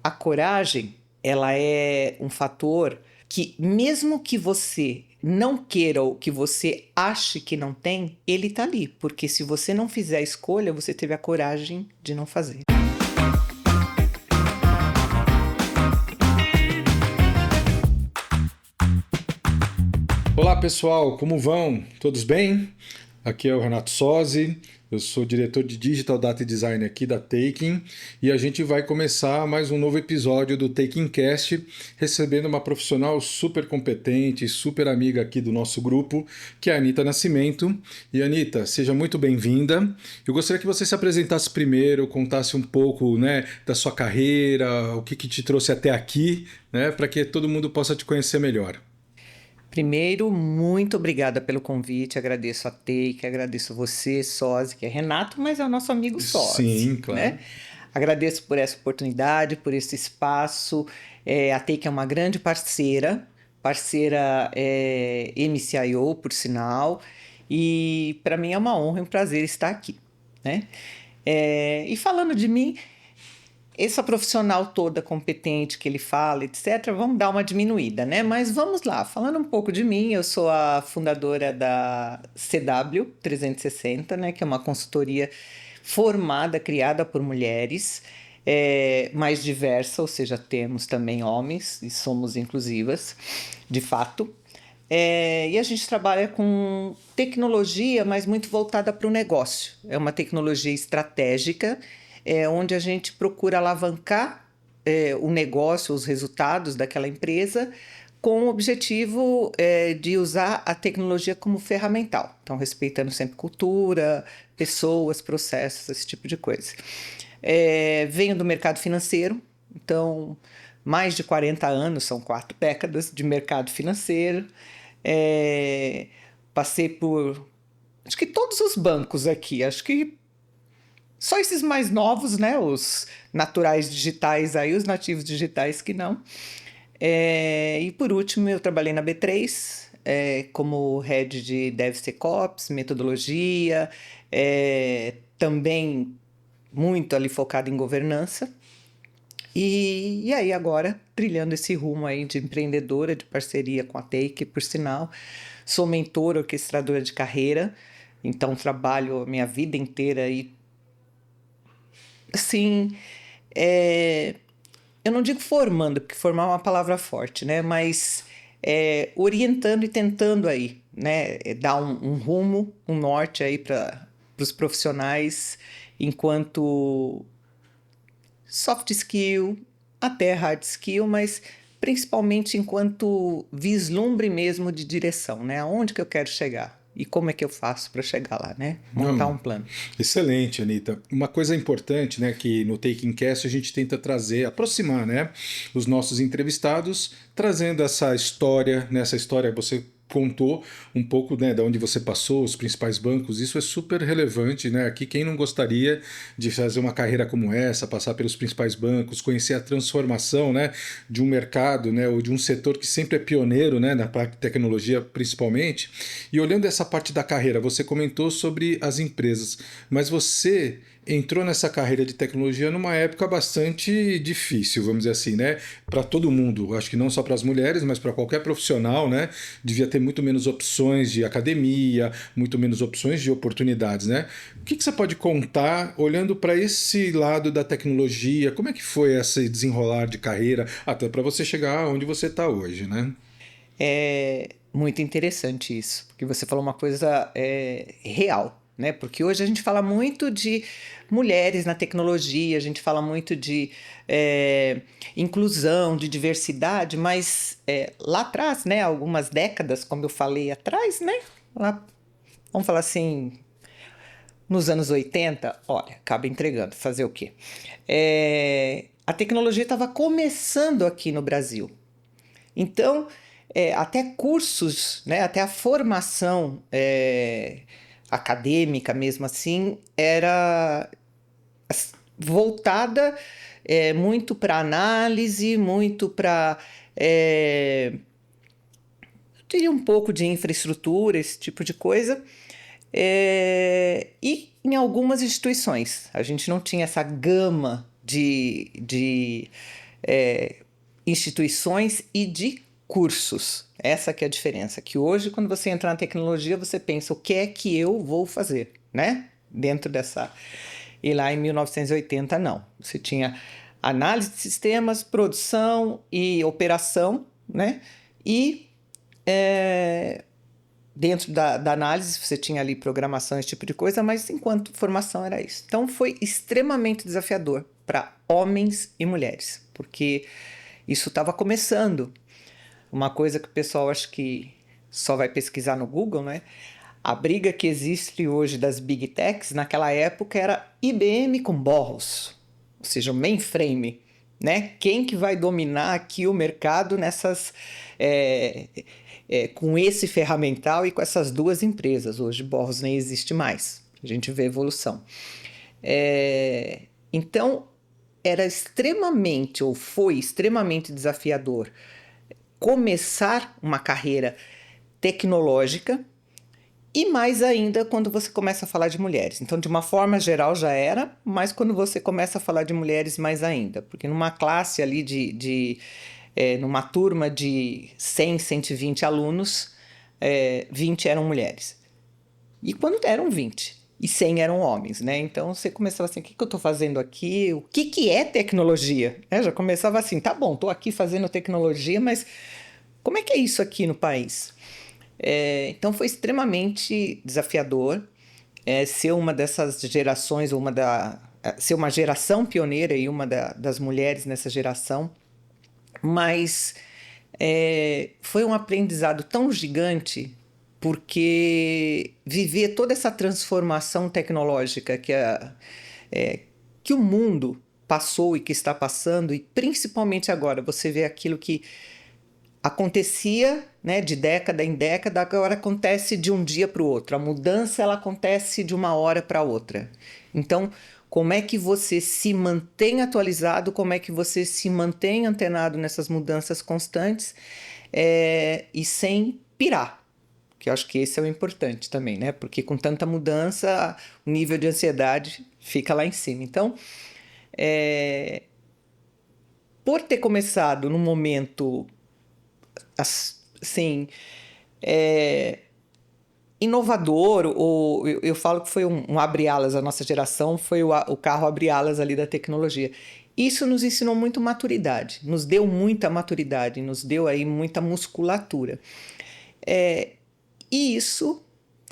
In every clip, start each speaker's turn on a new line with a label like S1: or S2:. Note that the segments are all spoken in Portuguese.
S1: A coragem, ela é um fator que, mesmo que você não queira ou que você ache que não tem, ele está ali. Porque se você não fizer a escolha, você teve a coragem de não fazer.
S2: Olá pessoal, como vão? Todos bem? Aqui é o Renato Sozzi, eu sou diretor de Digital Data Design aqui da Taking e a gente vai começar mais um novo episódio do Taking Cast, recebendo uma profissional super competente, super amiga aqui do nosso grupo, que é a Anita Nascimento. E Anita, seja muito bem-vinda. Eu gostaria que você se apresentasse primeiro, contasse um pouco, né, da sua carreira, o que te trouxe até aqui, né, para que todo mundo possa te conhecer melhor.
S1: Primeiro, muito obrigada pelo convite, agradeço a Take, agradeço você, Sozzi, que é Renato, mas é o nosso amigo Sozzi,
S2: Sim,
S1: né?
S2: claro.
S1: Agradeço por essa oportunidade, por esse espaço. A Take é uma grande parceira, MCIO, por sinal, e para mim é uma honra e um prazer estar aqui, né? E falando de mim, essa profissional toda competente que ele fala, etc., vamos dar uma diminuída, né? Mas vamos lá, falando um pouco de mim, eu sou a fundadora da CW 360, né? Que é uma consultoria formada, criada por mulheres, mais diversa, ou seja, temos também homens e somos inclusivas, de fato. E a gente trabalha com tecnologia, mas muito voltada para o negócio. É uma tecnologia estratégica, onde a gente procura alavancar o negócio, os resultados daquela empresa, com o objetivo de usar a tecnologia como ferramental. Então, respeitando sempre cultura, pessoas, processos, esse tipo de coisa. Venho do mercado financeiro, então mais de 40 anos, são 4 décadas de mercado financeiro. É, Passei por, acho que todos os bancos aqui, acho que só esses mais novos, né, os naturais digitais aí, os nativos digitais que não. E por último, eu trabalhei na B3 como head de DevSecOps, metodologia, também muito ali focado em governança. E aí agora, trilhando esse rumo aí de empreendedora, de parceria com a Take, por sinal, sou mentora, orquestradora de carreira, então trabalho a minha vida inteira aí, assim, é, eu não digo formando, porque formar é uma palavra forte, né? Mas orientando e tentando aí, né? Dar um rumo, um norte aí para os profissionais, enquanto soft skill, até hard skill, mas principalmente enquanto vislumbre mesmo de direção, né? Aonde que eu quero chegar e como é que eu faço para chegar lá, né? Montar
S2: Não,
S1: um plano.
S2: excelente, Anitta. Uma coisa importante, né, que no Taking Cast a gente tenta trazer, aproximar, né, os nossos entrevistados, trazendo essa história, nessa história você contou um pouco, né, de onde você passou, os principais bancos, isso é super relevante, né? Aqui quem não gostaria de fazer uma carreira como essa, passar pelos principais bancos, conhecer a transformação, né, de um mercado, né, ou de um setor que sempre é pioneiro, né, na parte de tecnologia principalmente. E olhando essa parte da carreira, você comentou sobre as empresas, mas você entrou nessa carreira de tecnologia numa época bastante difícil, vamos dizer assim, né? Para todo mundo, acho que não só para as mulheres, mas para qualquer profissional, né? Devia ter muito menos opções de academia, muito menos opções de oportunidades, né? O que você pode contar olhando para esse lado da tecnologia? Como é que foi esse desenrolar de carreira até para você chegar onde você está hoje, né?
S1: É muito interessante isso, porque você falou uma coisa real, né? Porque hoje a gente fala muito de mulheres na tecnologia, a gente fala muito de inclusão, de diversidade, mas lá atrás, né? Algumas décadas, como eu falei atrás, né? Lá, vamos falar assim, nos anos 80, olha, acaba entregando, fazer o quê? A tecnologia estava começando aqui no Brasil. Então, até cursos, né, até a formação acadêmica mesmo assim, era voltada muito para análise, muito para, eu diria um pouco de infraestrutura, esse tipo de coisa. E em algumas instituições. A gente não tinha essa gama de instituições e de cursos. Essa que é a diferença, que hoje quando você entra na tecnologia, você pensa o que é que eu vou fazer, né? Dentro dessa... E lá em 1980 não, você tinha análise de sistemas, produção e operação, né? E dentro da análise você tinha ali programação, esse tipo de coisa, mas enquanto formação era isso. Então foi extremamente desafiador para homens e mulheres, porque isso estava começando. Uma coisa que o pessoal acho que só vai pesquisar no Google, né? A briga que existe hoje das Big Techs, naquela época era IBM com Borros, ou seja, o mainframe, né? Quem que vai dominar aqui o mercado nessas... com esse ferramental e com essas duas empresas. Hoje Borros nem existe mais. A gente vê evolução. Então, era extremamente, ou foi extremamente desafiador começar uma carreira tecnológica e mais ainda quando você começa a falar de mulheres. Então, de uma forma geral já era, mas quando você começa a falar de mulheres mais ainda. Porque numa classe ali numa turma de 100, 120 alunos, 20 eram mulheres. E quando eram 20 e 100 eram homens, né? Então você começava assim, o que eu estou fazendo aqui? O que é tecnologia? Já começava assim, tá bom, estou aqui fazendo tecnologia, mas como é que é isso aqui no país? Então foi extremamente desafiador ser uma dessas gerações, ser uma geração pioneira e uma das mulheres nessa geração, mas foi um aprendizado tão gigante porque viver toda essa transformação tecnológica que o mundo passou e que está passando, e principalmente agora você vê aquilo que acontecia, né, de década em década, agora acontece de um dia para o outro. A mudança ela acontece de uma hora para outra. Então, como é que você se mantém atualizado, como é que você se mantém antenado nessas mudanças constantes e sem pirar? Que eu acho que esse é o importante também, né? Porque com tanta mudança, o nível de ansiedade fica lá em cima. Então, por ter começado num momento assim, inovador, ou eu falo que foi um abre-alas, a nossa geração foi o carro abre-alas ali da tecnologia. Isso nos ensinou muito maturidade, nos deu muita maturidade, nos deu aí muita musculatura. E isso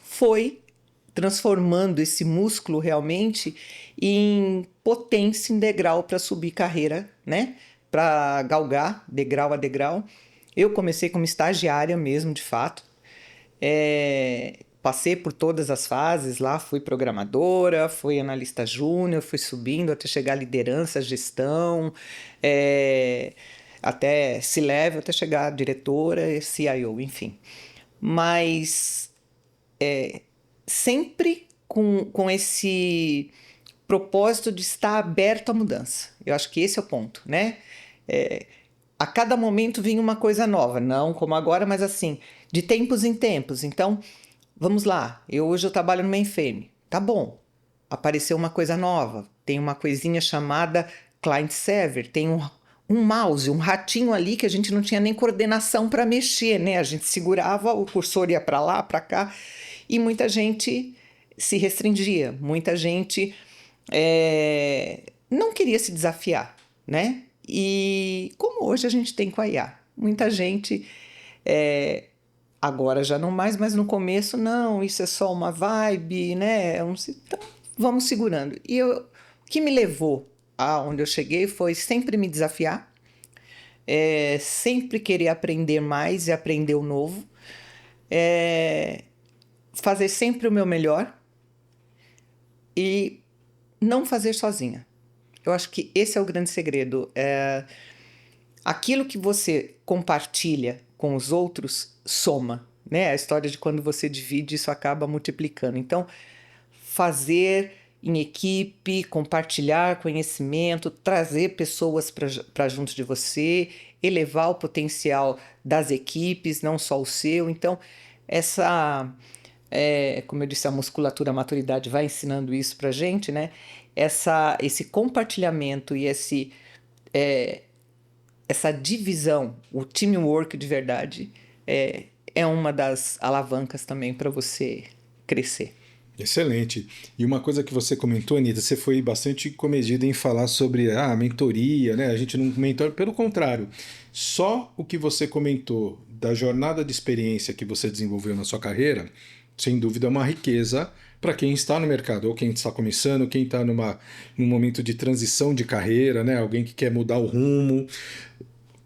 S1: foi transformando esse músculo realmente em potência em degrau para subir carreira, né? Para galgar degrau a degrau. Eu comecei como estagiária mesmo, de fato. Passei por todas as fases lá, fui programadora, fui analista júnior, fui subindo até chegar à liderança, gestão, até C-level, até chegar à diretora, CIO, enfim. Mas sempre com esse propósito de estar aberto à mudança. Eu acho que esse é o ponto, né? A cada momento vinha uma coisa nova, não como agora, mas assim, de tempos em tempos. Então, vamos lá, hoje eu trabalho no mainframe. Tá bom, apareceu uma coisa nova, tem uma coisinha chamada client server, tem um mouse, um ratinho ali que a gente não tinha nem coordenação para mexer, né? A gente segurava, o cursor ia para lá, para cá, e muita gente se restringia, muita gente não queria se desafiar, né? E como hoje a gente tem com a IA, muita gente agora já não mais, mas no começo não, isso é só uma vibe, né? Então, vamos segurando. E o que me levou aonde eu cheguei foi sempre me desafiar, sempre querer aprender mais e aprender o novo, fazer sempre o meu melhor e não fazer sozinha. Eu acho que esse é o grande segredo. Aquilo que você compartilha com os outros soma, né? A história de quando você divide, isso acaba multiplicando. Então, fazer em equipe, compartilhar conhecimento, trazer pessoas para junto de você, elevar o potencial das equipes, não só o seu. Então, como eu disse, a musculatura, a maturidade vai ensinando isso para a gente, né? Esse compartilhamento e essa divisão, o teamwork de verdade, é uma das alavancas também para você crescer.
S2: Excelente. E uma coisa que você comentou, Anitta, você foi bastante comedida em falar sobre a mentoria, né? A gente não mentora, pelo contrário, só o que você comentou da jornada de experiência que você desenvolveu na sua carreira, sem dúvida é uma riqueza para quem está no mercado, ou quem está começando, quem está num momento de transição de carreira, né? Alguém que quer mudar o rumo.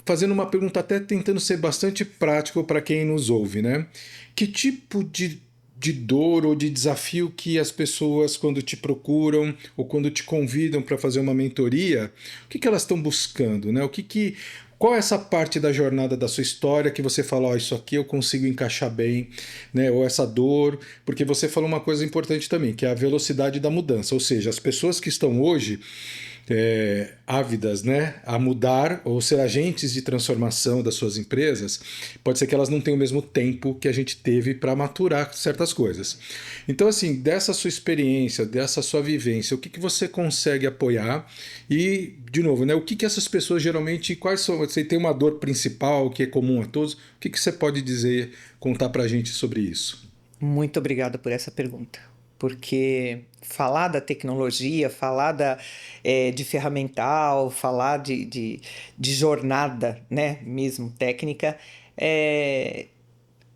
S2: Fazendo uma pergunta até tentando ser bastante prático para quem nos ouve, né? Que tipo de dor ou de desafio que as pessoas, quando te procuram ou quando te convidam para fazer uma mentoria, o que elas estão buscando, né? Qual é essa parte da jornada da sua história que você fala, ó, isso aqui eu consigo encaixar bem, né? Ou essa dor, porque você falou uma coisa importante também, que é a velocidade da mudança, ou seja, as pessoas que estão hoje ávidas, né, a mudar ou ser agentes de transformação das suas empresas, pode ser que elas não tenham o mesmo tempo que a gente teve para maturar certas coisas. Então, assim, dessa sua experiência, dessa sua vivência, o que você consegue apoiar? E, de novo, né, o que essas pessoas geralmente, quais são? Você tem uma dor principal que é comum a todos? O que você pode dizer, contar para a gente sobre isso?
S1: Muito obrigada por essa pergunta, porque falar da tecnologia, de ferramental, falar de jornada, né, mesmo técnica, é,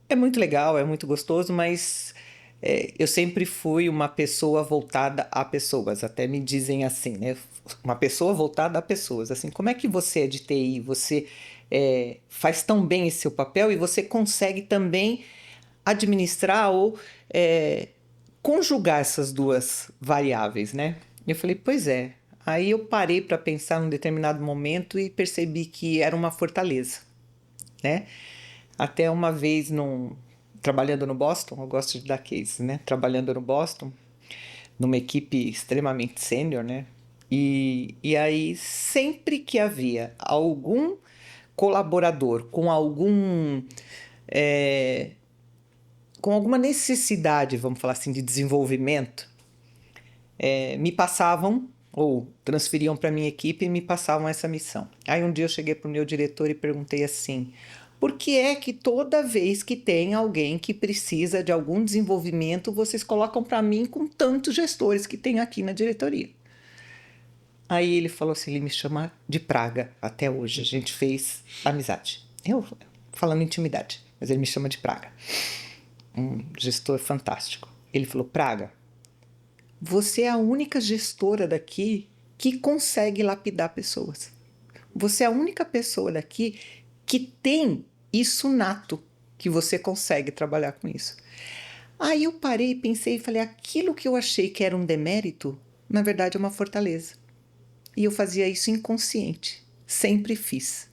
S1: é muito legal, é muito gostoso, mas eu sempre fui uma pessoa voltada a pessoas, até me dizem assim, né, uma pessoa voltada a pessoas, assim, como é que você é de TI, você faz tão bem esse seu papel e você consegue também administrar ou conjugar essas duas variáveis, né? E eu falei, pois é. Aí eu parei para pensar num determinado momento e percebi que era uma fortaleza, né? Até uma vez trabalhando no Boston, eu gosto de dar case, né? Trabalhando no Boston, numa equipe extremamente sênior, né? E aí, sempre que havia algum colaborador com alguma necessidade, vamos falar assim, de desenvolvimento, me passavam ou transferiam para minha equipe e me passavam essa missão. Aí um dia eu cheguei para o meu diretor e perguntei assim, por que é que toda vez que tem alguém que precisa de algum desenvolvimento, vocês colocam para mim com tantos gestores que tem aqui na diretoria? Aí ele falou assim, ele me chama de praga até hoje, a gente fez amizade. Eu falando intimidade, mas ele me chama de praga. Um gestor fantástico. Ele falou, Praga, você é a única gestora daqui que consegue lapidar pessoas. Você é a única pessoa daqui que tem isso nato, que você consegue trabalhar com isso. Aí eu parei, pensei e falei, aquilo que eu achei que era um demérito, na verdade é uma fortaleza. E eu fazia isso inconsciente, sempre fiz.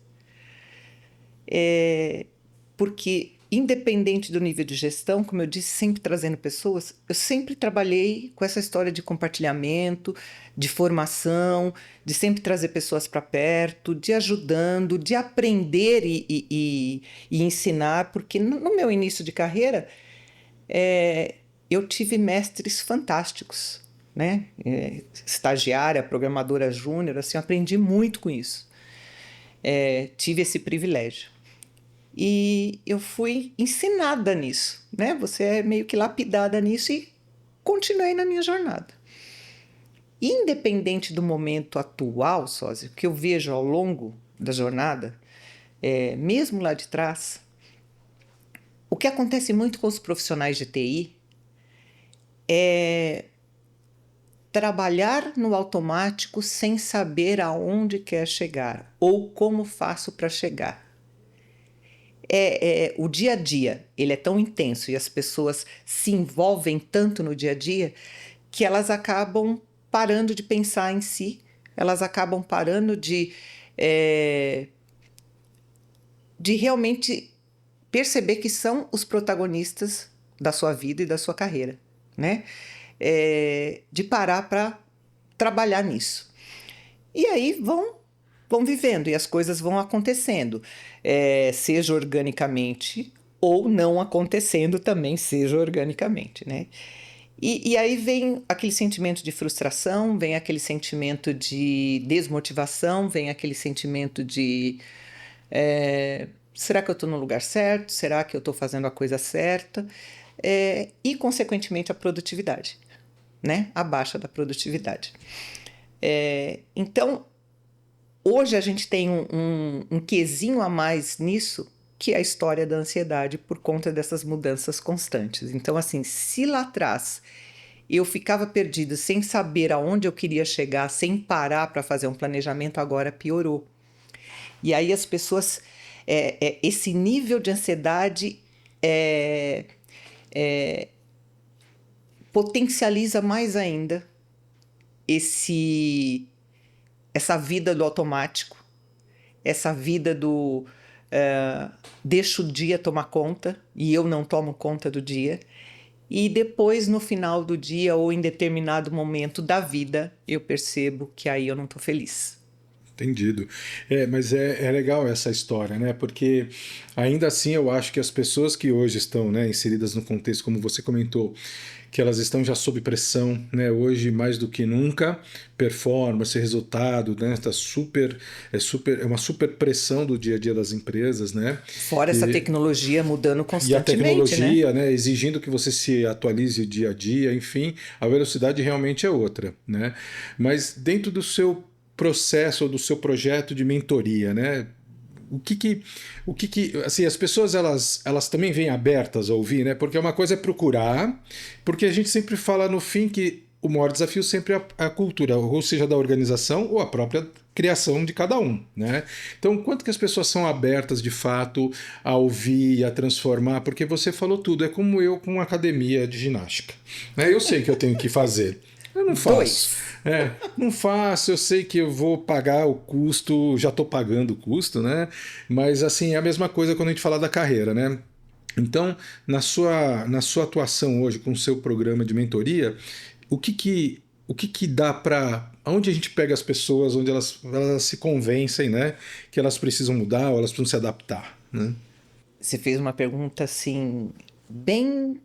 S1: Porque independente do nível de gestão, como eu disse, sempre trazendo pessoas, eu sempre trabalhei com essa história de compartilhamento, de formação, de sempre trazer pessoas para perto, de ajudando, de aprender e ensinar, porque no meu início de carreira, eu tive mestres fantásticos, né? Estagiária, programadora júnior, assim, eu aprendi muito com isso. Tive esse privilégio. E eu fui ensinada nisso, né? Você é meio que lapidada nisso e continuei na minha jornada. Independente do momento atual, sósia, que eu vejo ao longo da jornada, mesmo lá de trás, o que acontece muito com os profissionais de TI é trabalhar no automático sem saber aonde quer chegar ou como faço para chegar. O dia a dia, ele é tão intenso e as pessoas se envolvem tanto no dia a dia que elas acabam parando de pensar em si, elas acabam parando de realmente perceber que são os protagonistas da sua vida e da sua carreira, né? De parar para trabalhar nisso. E aí vão vivendo e as coisas vão acontecendo, seja organicamente ou não acontecendo também, seja organicamente, né? E aí vem aquele sentimento de frustração, vem aquele sentimento de desmotivação, vem aquele sentimento de será que eu estou no lugar certo? Será que eu estou fazendo a coisa certa? E, consequentemente, a produtividade, né? A baixa da produtividade. Então, hoje a gente tem um quesinho a mais nisso, que é a história da ansiedade por conta dessas mudanças constantes. Então, assim, se lá atrás eu ficava perdida sem saber aonde eu queria chegar, sem parar para fazer um planejamento, agora piorou. E aí as pessoas, esse nível de ansiedade potencializa mais ainda essa vida do automático, essa vida do deixa o dia tomar conta e eu não tomo conta do dia. E depois, no final do dia ou em determinado momento da vida, eu percebo que aí eu não estou feliz.
S2: Entendido. Mas é legal essa história, né? Porque ainda assim eu acho que as pessoas que hoje estão, né, inseridas no contexto, como você comentou, que elas estão já sob pressão, né? Hoje mais do que nunca, performance, resultado, né? Tá é uma super pressão do dia a dia das empresas, né?
S1: Fora essa tecnologia mudando
S2: E a
S1: constantemente, né?
S2: tecnologia, né, exigindo que você se atualize dia a dia, enfim, a velocidade realmente é outra, né? Mas dentro do seu processo ou do seu projeto de mentoria, né? Assim, as pessoas elas também vêm abertas a ouvir, né? Porque uma coisa é procurar, porque a gente sempre fala no fim que o maior desafio sempre é a cultura, ou seja, da organização ou a própria criação de cada um, né? Então, quanto que as pessoas são abertas de fato a ouvir, a transformar? Porque você falou tudo, é como eu com academia de ginástica, né? Eu sei que eu tenho que fazer. Eu não faço.
S1: Dois.
S2: Não faço, eu sei que eu vou pagar o custo, já estou pagando o custo, né? Mas assim, é a mesma coisa quando a gente fala da carreira, né? Então, na sua atuação hoje com o seu programa de mentoria, o que que dá para onde a gente pega as pessoas, onde elas se convencem, né, que elas precisam mudar ou elas precisam se adaptar, né?
S1: Você fez uma pergunta assim, bem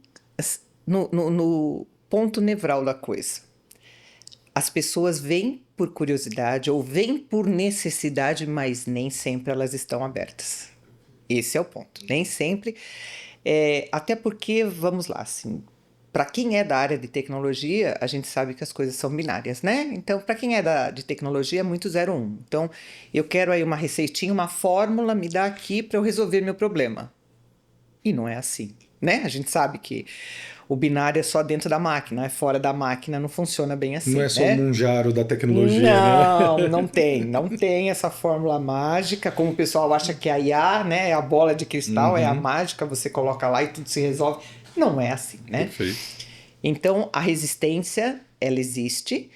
S1: no ponto nevral da coisa. As pessoas vêm por curiosidade ou vêm por necessidade, mas nem sempre elas estão abertas. Esse é o ponto. Nem sempre. Até porque, vamos lá, assim, para quem é da área de tecnologia, a gente sabe que as coisas são binárias, né? Então, para quem é de tecnologia, é muito 0 ou 1. Então, eu quero aí uma receitinha, uma fórmula, me dá aqui para eu resolver meu problema. E não é assim, né? A gente sabe que o binário é só dentro da máquina, fora da máquina não funciona bem
S2: Não é
S1: assim,
S2: só o
S1: né?
S2: munjaro da tecnologia, né?
S1: Não tem essa fórmula mágica, como o pessoal acha que a IA, né, é a bola de cristal, é a
S2: Uhum,
S1: mágica, você coloca lá e tudo se resolve. Não é assim, né?
S2: perfeito.
S1: Então, a resistência, ela existe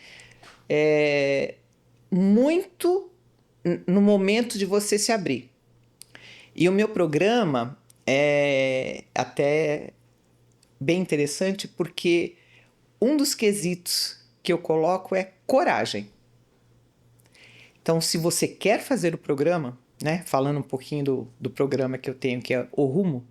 S1: muito no momento de você se abrir. E o meu programa é até bem interessante porque um dos quesitos que eu coloco é coragem. Então, se você quer fazer o programa, né, falando um pouquinho do programa que eu tenho, que é o Rumo,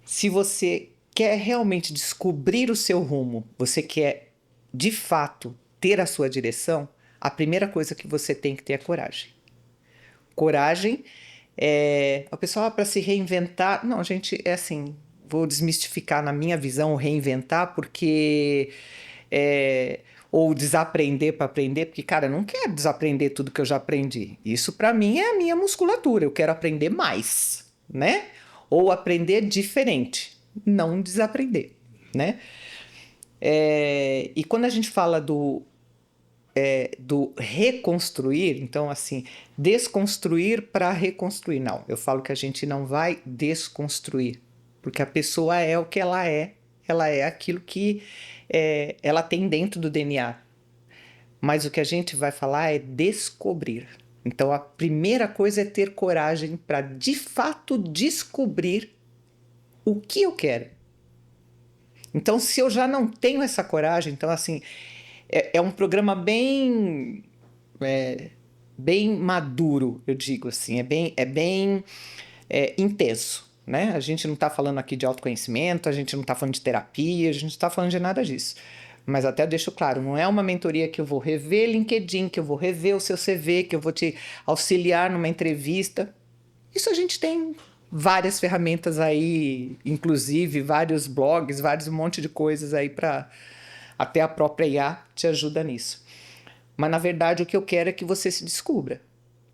S1: se você quer realmente descobrir o seu rumo, você quer de fato ter a sua direção, a primeira coisa que você tem que ter é coragem. Coragem o pessoal para se reinventar. Não, gente, é assim, vou desmistificar na minha visão o reinventar, porque ou desaprender para aprender, porque, cara, eu não quero desaprender tudo que eu já aprendi. Isso para mim é a minha musculatura, eu quero aprender mais, né? Ou aprender diferente, não desaprender, né? E quando a gente fala do reconstruir, então assim, desconstruir para reconstruir. Não, eu falo que a gente não vai desconstruir, porque a pessoa é o que ela é aquilo que ela tem dentro do DNA. Mas o que a gente vai falar é descobrir. Então a primeira coisa é ter coragem para de fato descobrir o que eu quero. Então, se eu já não tenho essa coragem, então assim, é um programa bem maduro, eu digo assim, é bem intenso, né? A gente não está falando aqui de autoconhecimento, a gente não está falando de terapia, a gente não está falando de nada disso. Mas até deixo claro, não é uma mentoria que eu vou rever LinkedIn, que eu vou rever o seu CV, que eu vou te auxiliar numa entrevista. Isso a gente tem várias ferramentas aí, inclusive vários blogs, vários um monte de coisas aí para até a própria IA te ajuda nisso. Mas na verdade o que eu quero é que você se descubra.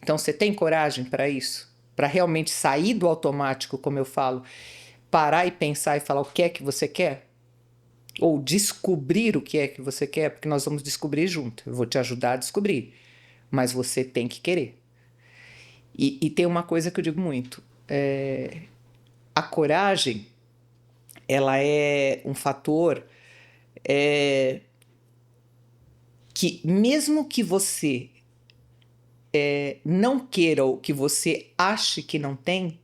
S1: Então você tem coragem para isso? Para realmente sair do automático, como eu falo, parar e pensar e falar o que é que você quer? Ou descobrir o que é que você quer, porque nós vamos descobrir junto. Eu vou te ajudar a descobrir, mas você tem que querer. E tem uma coisa que eu digo muito: a coragem, ela é um fator que, mesmo que você não queira ou que você ache que não tem,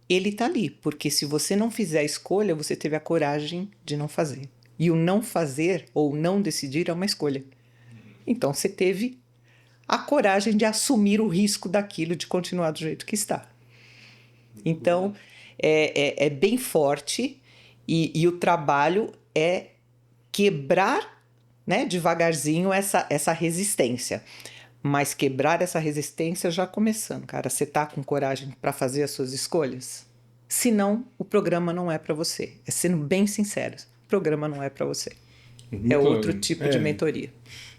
S1: ele está ali, porque se você não fizer a escolha, você teve a coragem de não fazer. E o não fazer ou não decidir é uma escolha. Então você teve a coragem de assumir o risco daquilo, de continuar do jeito que está. Então é bem forte e o trabalho é quebrar, né, devagarzinho essa resistência. Mas quebrar essa resistência já começando, cara. Você tá com coragem para fazer as suas escolhas? Senão, o programa não é para você. É sendo bem sincero, o programa não é para você. É outro tipo de mentoria.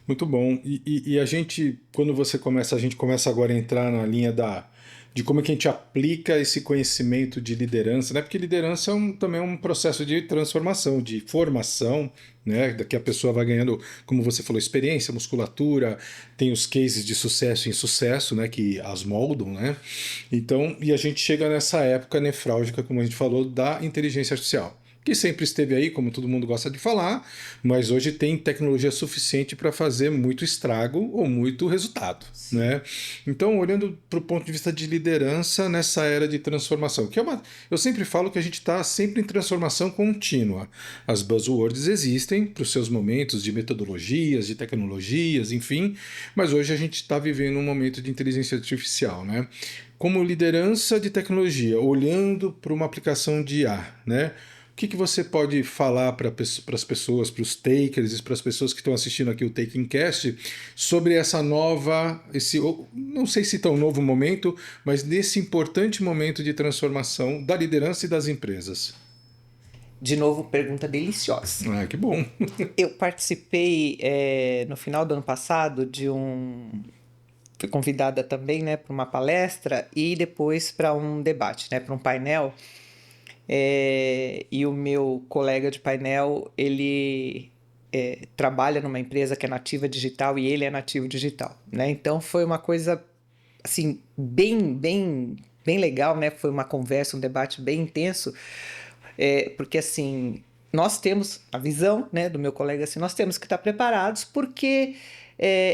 S2: Muito bom. E a gente, quando você começa, a gente começa agora a entrar na linha de como é que a gente aplica esse conhecimento de liderança, né? Porque liderança também é um processo de transformação, de formação, né? Que a pessoa vai ganhando, como você falou, experiência, musculatura, tem os cases de sucesso e insucesso, né? Que as moldam, né? Então, e a gente chega nessa época nefrálgica, como a gente falou, da inteligência artificial, que sempre esteve aí, como todo mundo gosta de falar, mas hoje tem tecnologia suficiente para fazer muito estrago ou muito resultado, né? Então, olhando para o ponto de vista de liderança nessa era de transformação, eu sempre falo que a gente está sempre em transformação contínua. As buzzwords existem para os seus momentos de metodologias, de tecnologias, enfim, mas hoje a gente está vivendo um momento de inteligência artificial, né? Como liderança de tecnologia, olhando para uma aplicação de IA, né? O que você pode falar para as pessoas, para os takers, para as pessoas que estão assistindo aqui o Taking Cast, sobre essa nova, não sei se tão novo momento, mas nesse importante momento de transformação da liderança e das empresas?
S1: De novo, pergunta deliciosa.
S2: Ah, que bom.
S1: Eu participei no final do ano passado fui convidada também, né, para uma palestra e depois para um debate, né, para um painel. E o meu colega de painel, ele trabalha numa empresa que é nativa digital e ele é nativo digital, né? Então foi uma coisa assim bem legal, né? Foi uma conversa, um debate bem intenso, porque assim nós temos a visão, né, do meu colega, assim, nós temos que estar preparados porque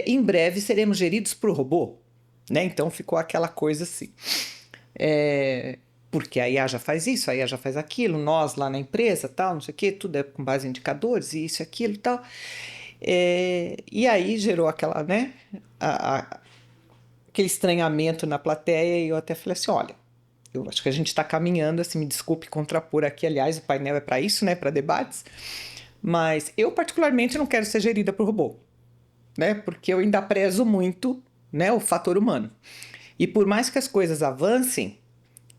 S1: em breve seremos geridos por robô, né? Então ficou aquela coisa assim. Porque a IA já faz isso, a IA já faz aquilo, nós lá na empresa, tal, não sei o quê, tudo é com base em indicadores, e isso e aquilo e tal. E aí gerou aquela, né, aquele estranhamento na plateia, e eu até falei assim, olha, eu acho que a gente está caminhando, assim, me desculpe contrapor aqui, aliás, o painel é para isso, né, para debates, mas eu particularmente não quero ser gerida por robô, né, porque eu ainda prezo muito, né, o fator humano. E por mais que as coisas avancem,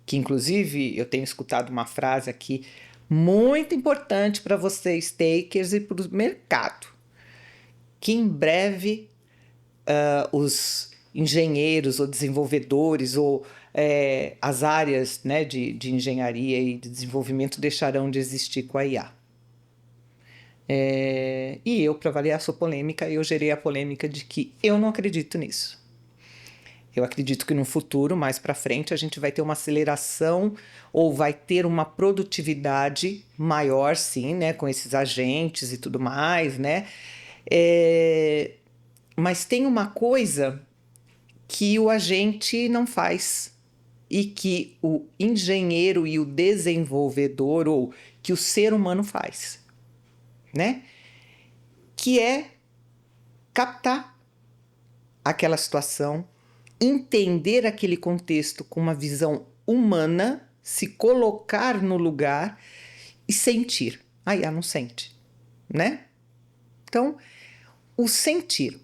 S1: que inclusive eu tenho escutado uma frase aqui muito importante para vocês, takers, e para o mercado, que em breve os engenheiros ou desenvolvedores ou as áreas, né, de engenharia e de desenvolvimento deixarão de existir com a IA. E eu, para variar a sua polêmica, eu gerei a polêmica de que eu não acredito nisso. Eu acredito que no futuro, mais para frente, a gente vai ter uma aceleração ou vai ter uma produtividade maior, sim, né, com esses agentes e tudo mais, né? Mas tem uma coisa que o agente não faz e que o engenheiro e o desenvolvedor ou que o ser humano faz, né? Que é captar aquela situação, entender aquele contexto com uma visão humana se colocar no lugar e sentir. A IA não sente, né? Então, o sentir.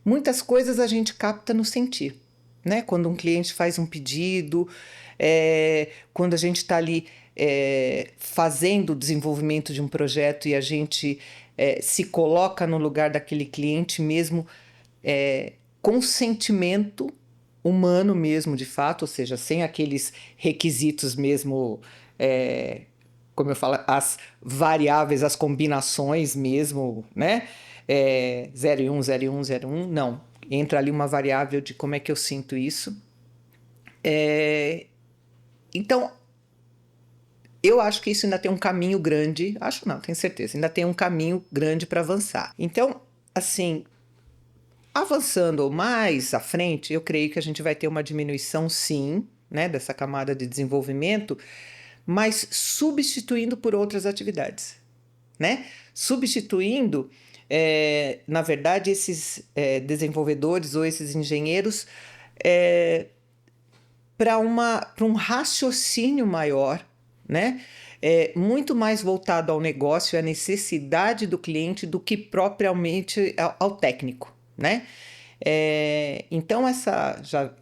S1: Muitas coisas a gente capta no sentir, né? Quando um cliente faz um pedido, quando a gente está ali fazendo o desenvolvimento de um projeto e a gente se coloca no lugar daquele cliente mesmo, com sentimento humano mesmo, de fato, ou seja, sem aqueles requisitos mesmo, como eu falo, as variáveis, as combinações mesmo, né? 0 e 1, 0 e 1, 0 e 1, não. Entra ali uma variável de como é que eu sinto isso. Então, eu acho que isso ainda tem um caminho grande, acho não, tenho certeza, ainda tem um caminho grande para avançar. Então, assim, avançando mais à frente, eu creio que a gente vai ter uma diminuição, sim, né, dessa camada de desenvolvimento, mas substituindo por outras atividades, né? Substituindo, na verdade, esses desenvolvedores ou esses engenheiros para um raciocínio maior, né? Muito mais voltado ao negócio e à necessidade do cliente do que propriamente ao técnico, né? Então,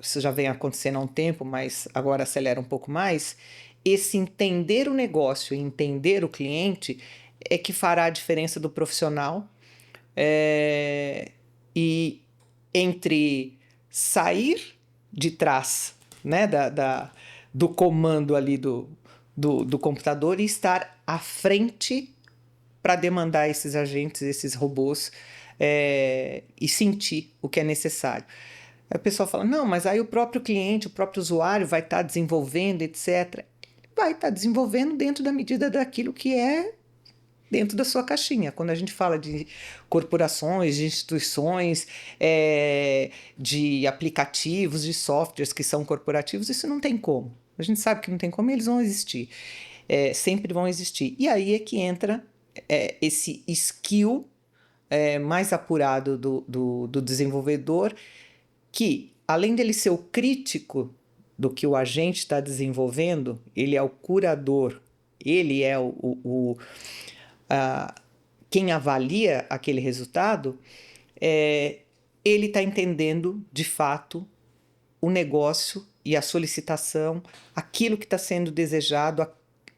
S1: isso já vem acontecendo há um tempo, mas agora acelera um pouco mais. Esse entender o negócio e entender o cliente é que fará a diferença do profissional, e entre sair de trás, né, do comando ali do computador e estar à frente para demandar esses agentes, esses robôs, e sentir o que é necessário. Aí o pessoal fala, não, mas aí o próprio cliente, o próprio usuário vai estar desenvolvendo, etc. Vai estar desenvolvendo dentro da medida daquilo que é dentro da sua caixinha. Quando a gente fala de corporações, de instituições, de aplicativos, de softwares que são corporativos, isso não tem como. A gente sabe que não tem como, eles vão existir. Sempre vão existir. E aí é que entra esse skill mais apurado do desenvolvedor, que, além dele ser o crítico do que o agente está desenvolvendo, ele é o curador, ele é quem avalia aquele resultado, ele está entendendo, de fato, o negócio e a solicitação, aquilo que está sendo desejado,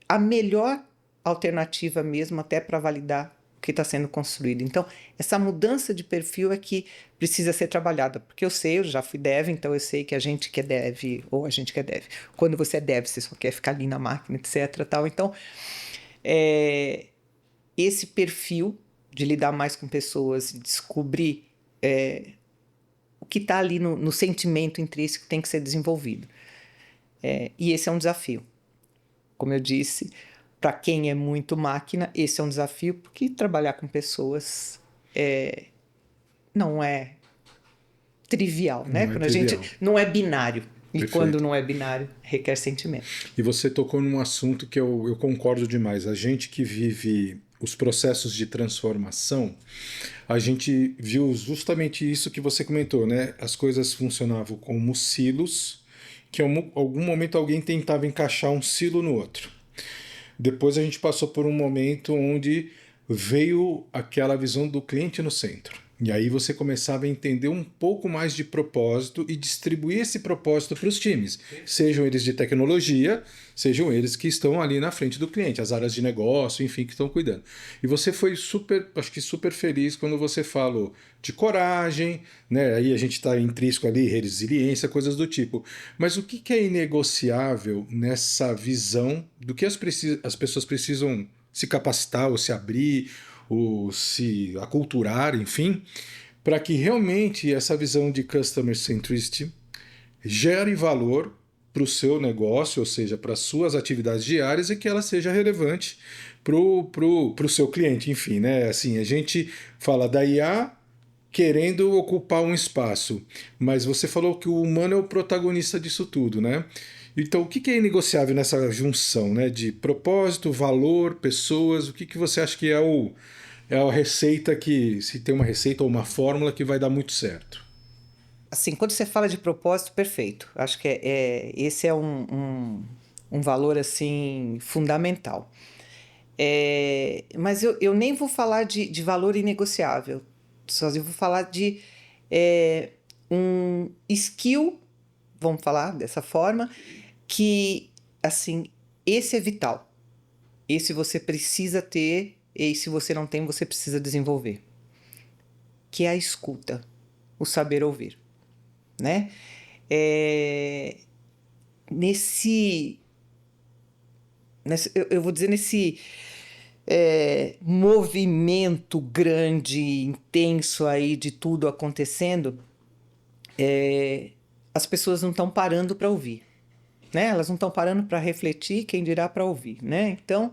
S1: a melhor alternativa mesmo, até para validar o que está sendo construído. Então, essa mudança de perfil é que precisa ser trabalhada, porque eu já fui dev, então eu sei que a gente que é dev, ou a gente que é dev, quando você é dev, você só quer ficar ali na máquina, etc. Tal. Então, esse perfil de lidar mais com pessoas e descobrir o que está ali no sentimento intrínseco que tem que ser desenvolvido. E esse é um desafio. Como eu disse, para quem é muito máquina, esse é um desafio, porque trabalhar com pessoas não é trivial, né? Quando a gente não é binário. E perfeito. Quando não é binário, requer sentimento.
S2: E você tocou num assunto que eu concordo demais. A gente que vive os processos de transformação, a gente viu justamente isso que você comentou, né? As coisas funcionavam como silos, que em algum momento alguém tentava encaixar um silo no outro. Depois a gente passou por um momento onde veio aquela visão do cliente no centro. E aí você começava a entender um pouco mais de propósito e distribuir esse propósito para os times. Sejam eles de tecnologia, sejam eles que estão ali na frente do cliente, as áreas de negócio, enfim, que estão cuidando. E você foi acho que super feliz quando você falou de coragem, né? Aí a gente está intrínseco ali, resiliência, coisas do tipo. Mas o que é inegociável nessa visão do que as pessoas precisam se capacitar ou se abrir, ou se aculturar, enfim, para que realmente essa visão de customer centricity gere valor para o seu negócio, ou seja, para as suas atividades diárias, e que ela seja relevante para o seu cliente, enfim, né? Assim, a gente fala da IA querendo ocupar um espaço, mas você falou que o humano é o protagonista disso tudo, né? Então, o que é inegociável nessa junção, né, de propósito, valor, pessoas? O que você acha que é a receita se tem uma receita ou uma fórmula que vai dar muito certo?
S1: Assim, quando você fala de propósito, perfeito. Acho que esse é um valor assim fundamental. Mas eu nem vou falar de valor inegociável, só eu vou falar de um skill, vamos falar dessa forma, que assim, esse é vital. Esse você precisa ter, e se você não tem, você precisa desenvolver. Que é a escuta, o saber ouvir, né? Nesse eu vou dizer, nesse movimento grande, intenso aí de tudo acontecendo, as pessoas não estão parando para ouvir, né? Elas não estão parando para refletir, quem dirá para ouvir, né? Então,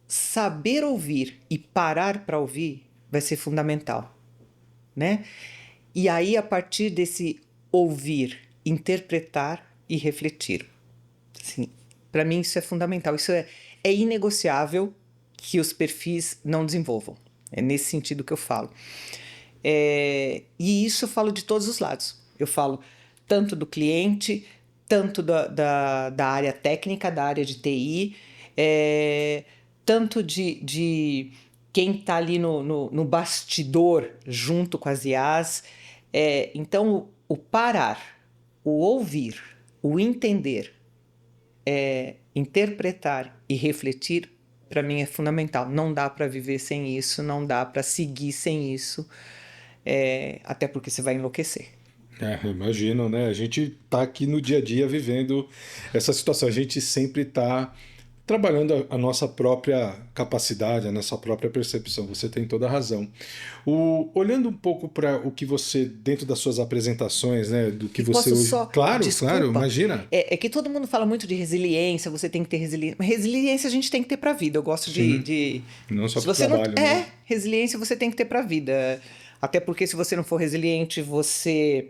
S1: saber ouvir e parar para ouvir vai ser fundamental, né? E aí, a partir desse ouvir, interpretar e refletir. Assim, para mim isso é fundamental, isso é inegociável que os perfis não desenvolvam. É nesse sentido que eu falo. E isso eu falo de todos os lados. Eu falo tanto do cliente, tanto da área técnica, da área de TI, tanto de quem está ali no bastidor junto com as IAs. Então, o parar, o ouvir, o entender, interpretar e refletir, para mim é fundamental. Não dá para viver sem isso, não dá para seguir sem isso, até porque você vai enlouquecer.
S2: Imagino, né? A gente está aqui no dia a dia vivendo essa situação. A gente sempre está trabalhando a nossa própria capacidade, a nossa própria percepção. Você tem toda a razão. Olhando um pouco para o que você, dentro das suas apresentações, né, do que
S1: E
S2: você
S1: posso
S2: hoje.
S1: só.
S2: Claro, claro,
S1: Desculpa.
S2: imagina.
S1: É que todo mundo fala muito de resiliência, você tem que ter resiliência. Mas resiliência a gente tem que ter para a vida. Eu gosto
S2: Sim,
S1: de.
S2: não só
S1: Se
S2: para o
S1: você não.
S2: trabalho, né?
S1: Resiliência você tem que ter para a vida. Até porque se você não for resiliente, você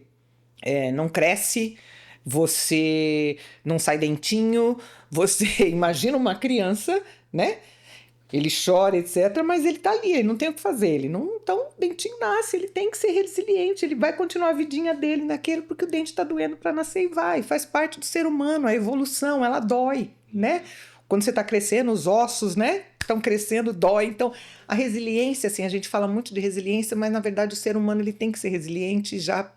S1: não cresce, você não sai dentinho, você imagina uma criança, né? Ele chora, etc., mas ele tá ali, ele não tem o que fazer, ele não, então o dentinho nasce, ele tem que ser resiliente, ele vai continuar a vidinha dele naquele porque o dente tá doendo para nascer e vai, faz parte do ser humano, a evolução, ela dói, né? Quando você tá crescendo, os ossos, né? Estão crescendo, dói. Então, a resiliência, assim, a gente fala muito de resiliência, mas na verdade o ser humano ele tem que ser resiliente já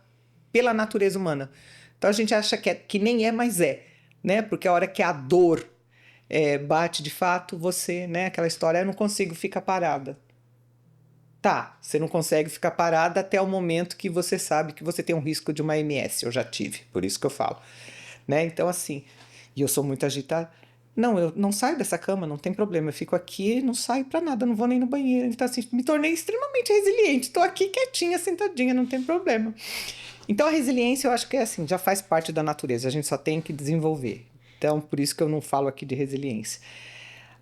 S1: pela natureza humana. Então a gente acha que nem é, mas é, né? Porque a hora que a dor bate de fato, você, né? Aquela história, eu não consigo ficar parada. Tá, você não consegue ficar parada até o momento que você sabe que você tem um risco de uma MS. Eu já tive, por isso que eu falo, né? Então assim, e eu sou muito agitada. Não, eu não saio dessa cama, não tem problema. Eu fico aqui, não saio pra nada, não vou nem no banheiro. Então assim, me tornei extremamente resiliente. Tô aqui quietinha, sentadinha, não tem problema. Então a resiliência eu acho que é assim, já faz parte da natureza, a gente só tem que desenvolver. Então por isso que eu não falo aqui de resiliência.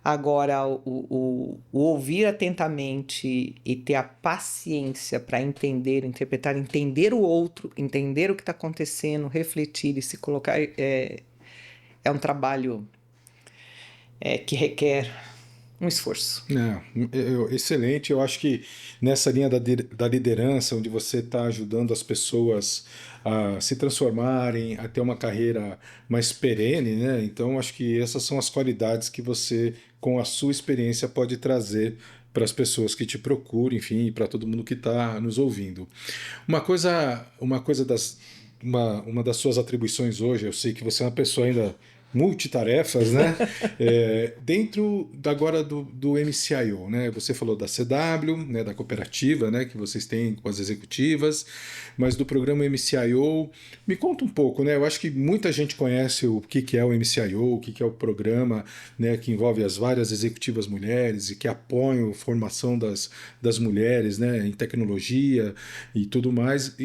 S1: Agora, o ouvir atentamente e ter a paciência para entender, interpretar, entender o outro, entender o que está acontecendo, refletir e se colocar, é um trabalho que requer um esforço.
S2: Excelente. Eu acho que nessa linha da liderança, onde você está ajudando as pessoas a se transformarem, a ter uma carreira mais perene, né? Então, acho que essas são as qualidades que você, com a sua experiência, pode trazer para as pessoas que te procuram, enfim, e para todo mundo que está nos ouvindo. Uma das suas atribuições hoje, eu sei que você é uma pessoa ainda multitarefas, né? Dentro agora do MCIO, né? Você falou da CW, né? Da cooperativa, né? Que vocês têm com as executivas, mas do programa MCIO, me conta um pouco, né? Eu acho que muita gente conhece o que é o MCIO, o que é o programa, né? Que envolve as várias executivas mulheres e que apoiam a formação das mulheres, né? Em tecnologia e tudo mais.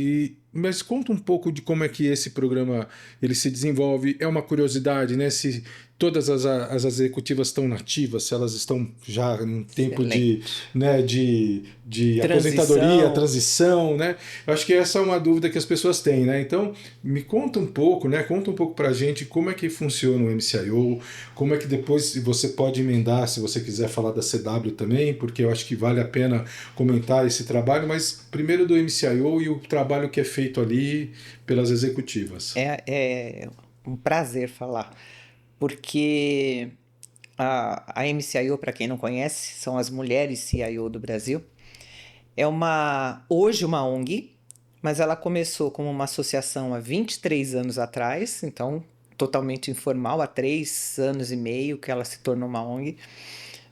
S2: Mas conta um pouco de como é que esse programa ele se desenvolve. É uma curiosidade, né? Se todas as executivas estão nativas, se elas estão já em tempo de,
S1: Excelente.
S2: né, de aposentadoria,
S1: Transição.
S2: transição, né? Eu acho que essa é uma dúvida que as pessoas têm, né? Então, me conta um pouco, né? Conta um pouco pra gente como é que funciona o MCIO, como é que depois você pode emendar, se você quiser falar da CW também, porque eu acho que vale a pena comentar esse trabalho, mas primeiro do MCIO e o trabalho que é feito ali pelas executivas.
S1: um prazer falar, porque a MCIO, para quem não conhece, são as Mulheres CIO do Brasil. É hoje uma ONG, mas ela começou como uma associação há 23 anos atrás, então totalmente informal, há 3 anos e meio que ela se tornou uma ONG,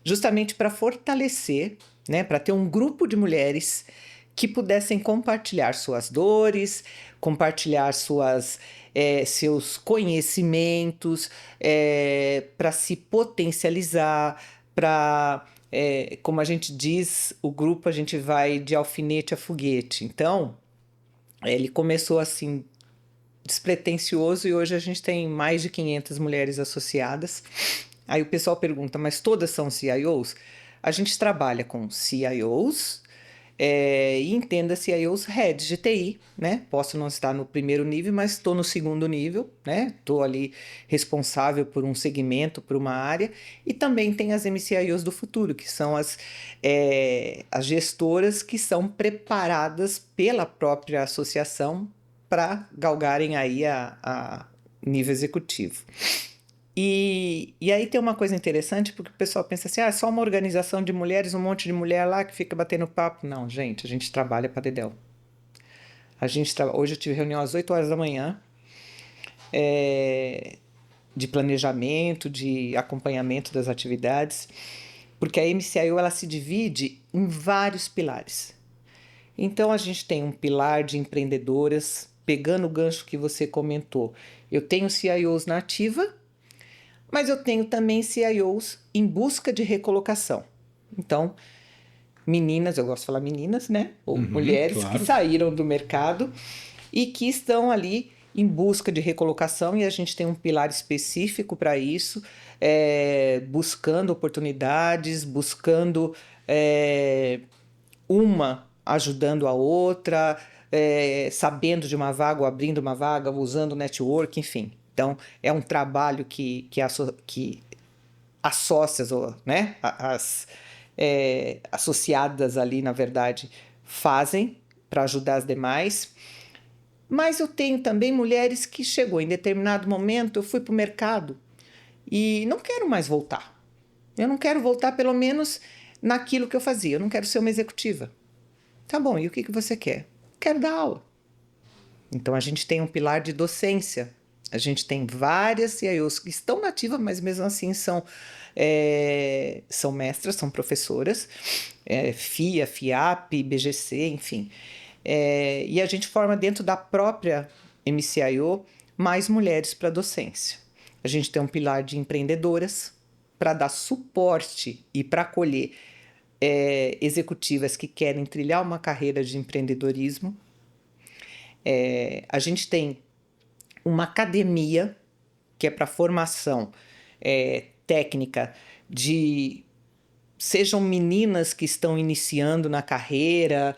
S1: justamente para fortalecer, né, para ter um grupo de mulheres que pudessem compartilhar suas dores, compartilhar seus conhecimentos, para se potencializar, para, como a gente diz, o grupo a gente vai de alfinete a foguete. Então, ele começou assim, despretensioso, e hoje a gente tem mais de 500 mulheres associadas. Aí o pessoal pergunta, mas todas são CIOs? A gente trabalha com CIOs, e entenda CIOs heads de TI, né? Posso não estar no primeiro nível, mas estou no segundo nível, né? Estou ali responsável por um segmento, por uma área. E também tem as MCIOs do futuro, que são as gestoras que são preparadas pela própria associação para galgarem aí a nível executivo. E aí tem uma coisa interessante, porque o pessoal pensa assim, é só uma organização de mulheres, um monte de mulher lá que fica batendo papo. Não, gente, a gente trabalha para a Dedel. Hoje eu tive reunião às 8 horas da manhã, de planejamento, de acompanhamento das atividades, porque a MCIO ela se divide em vários pilares. Então a gente tem um pilar de empreendedoras, pegando o gancho que você comentou. Eu tenho CIOs na ativa, mas eu tenho também CIOs em busca de recolocação. Então, meninas, eu gosto de falar meninas, né? Ou mulheres
S2: claro.
S1: que saíram do mercado e que estão ali em busca de recolocação, e a gente tem um pilar específico para isso, buscando oportunidades, buscando uma ajudando a outra, sabendo de uma vaga ou abrindo uma vaga, usando o network, enfim. Então, é um trabalho que as sócias, né, as associadas ali, na verdade, fazem para ajudar as demais. Mas eu tenho também mulheres que chegou em determinado momento, eu fui para o mercado e não quero mais voltar. Eu não quero voltar, pelo menos, naquilo que eu fazia. Eu não quero ser uma executiva. Tá bom, e o que você quer? Quero dar aula. Então, a gente tem um pilar de docência. A gente tem várias CIOs que estão nativas, mas mesmo assim são mestras, são professoras, FIA, FIAP, BGC, enfim. E a gente forma dentro da própria MCIO mais mulheres para docência. A gente tem um pilar de empreendedoras para dar suporte e para acolher executivas que querem trilhar uma carreira de empreendedorismo. A gente tem uma academia que é para formação técnica sejam meninas que estão iniciando na carreira,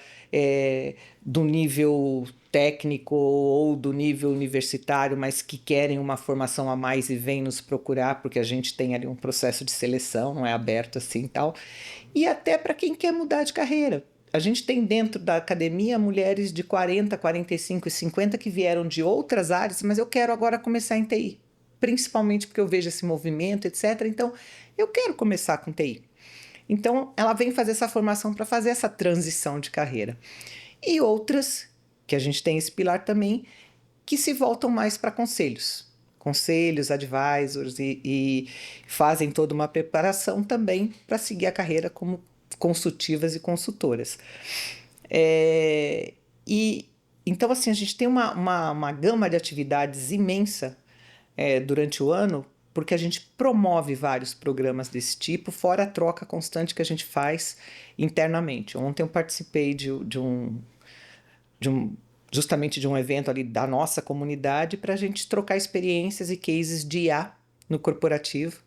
S1: do nível técnico ou do nível universitário, mas que querem uma formação a mais e vêm nos procurar, porque a gente tem ali um processo de seleção, não é aberto assim e tal. E até para quem quer mudar de carreira. A gente tem dentro da academia mulheres de 40, 45 e 50 que vieram de outras áreas, mas eu quero agora começar em TI. Principalmente porque eu vejo esse movimento, etc. Então, eu quero começar com TI. Então, ela vem fazer essa formação para fazer essa transição de carreira. E outras, que a gente tem esse pilar também, que se voltam mais para conselhos. Conselhos, advisors, e fazem toda uma preparação também para seguir a carreira como consultivas e consultoras. Então, assim, a gente tem uma gama de atividades imensa durante o ano, porque a gente promove vários programas desse tipo, fora a troca constante que a gente faz internamente. Ontem eu participei justamente de um evento ali da nossa comunidade para a gente trocar experiências e cases de IA no corporativo,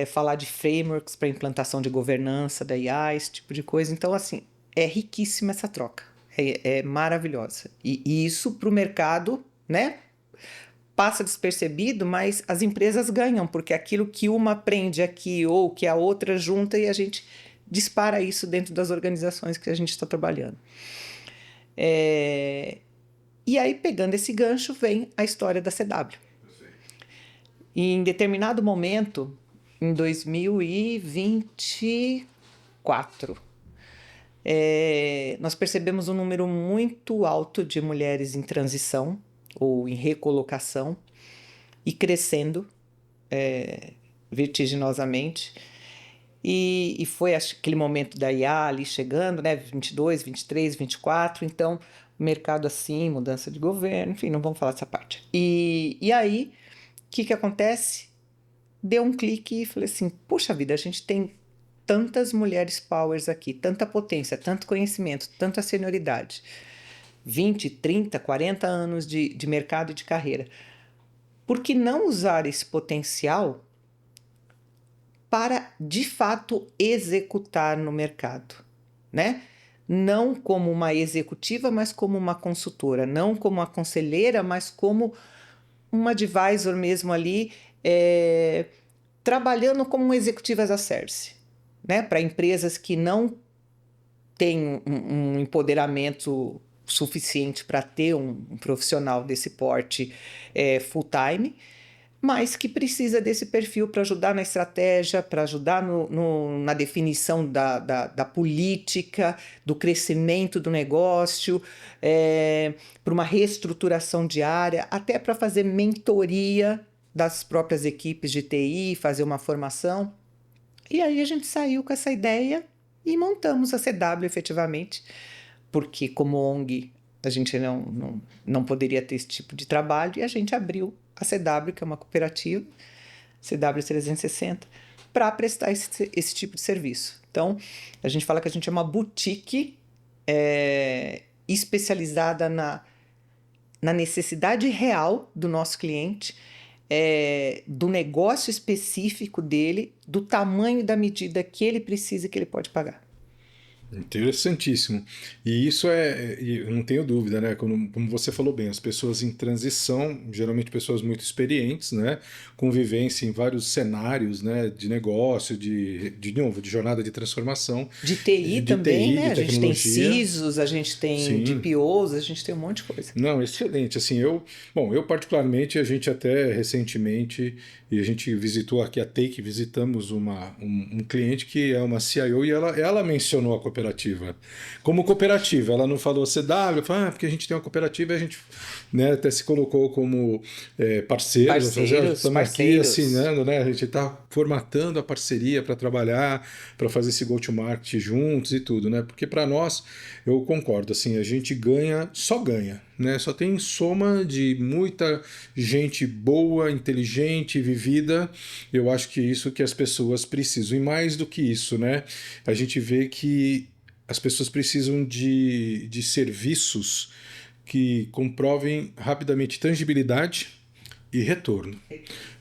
S1: falar de frameworks para implantação de governança da IA, esse tipo de coisa. Então, assim, é riquíssima essa troca, é maravilhosa. E isso para o mercado, né? Passa despercebido, mas as empresas ganham, porque aquilo que uma aprende aqui ou que a outra junta, e a gente dispara isso dentro das organizações que a gente está trabalhando. E aí, pegando esse gancho, vem a história da CW. E em determinado momento, em 2024, nós percebemos um número muito alto de mulheres em transição ou em recolocação e crescendo vertiginosamente. E foi aquele momento da IA ali chegando, né? 22, 23, 24. Então, o mercado assim, mudança de governo, enfim, não vamos falar dessa parte. E aí, o que acontece? Deu um clique e falei assim, puxa vida, a gente tem tantas mulheres powers aqui, tanta potência, tanto conhecimento, tanta senioridade. 20, 30, 40 anos de mercado e de carreira. Por que não usar esse potencial para, de fato, executar no mercado, né? Não como uma executiva, mas como uma consultora. Não como uma conselheira, mas como uma advisor mesmo ali, trabalhando como um executive as a service, né? Para empresas que não têm um empoderamento suficiente para ter um profissional desse porte full time, mas que precisa desse perfil para ajudar na estratégia, para ajudar na definição da política, do crescimento do negócio, para uma reestruturação diária, até para fazer mentoria das próprias equipes de TI, fazer uma formação. E aí a gente saiu com essa ideia e montamos a CW efetivamente, porque como ONG a gente não poderia ter esse tipo de trabalho e a gente abriu a CW, que é uma cooperativa, CW 360, para prestar esse tipo de serviço. Então, a gente fala que a gente é uma boutique especializada na necessidade real do nosso cliente, do negócio específico dele, do tamanho e da medida que ele precisa e que ele pode pagar.
S2: Interessantíssimo. E isso eu não tenho dúvida, né? Como você falou bem, as pessoas em transição, geralmente pessoas muito experientes, né? Convivência em vários cenários, né? De negócio, de novo, de jornada de transformação.
S1: De TI
S2: de
S1: também,
S2: TI,
S1: né?
S2: de
S1: A gente tem
S2: tecnologia.
S1: CISOs, a gente tem
S2: Sim.
S1: DPOs, a gente tem um monte de coisa.
S2: Não, excelente. Assim, eu particularmente, a gente até recentemente, e a gente visitou aqui a Take, visitamos um cliente que é uma CIO e ela mencionou a cooperativa. Como cooperativa, ela não falou CW, falou, porque a gente tem uma cooperativa e a gente, né, até se colocou como parceiros. Estamos aqui assinando, né? A gente está formatando a parceria para trabalhar, para fazer esse go-to-market juntos e tudo, né? Porque para nós, eu concordo, assim, a gente só ganha, né? Só tem soma de muita gente boa, inteligente, vivida. Eu acho que isso que as pessoas precisam. E mais do que isso, né? A gente vê que as pessoas precisam de serviços que comprovem rapidamente tangibilidade e retorno.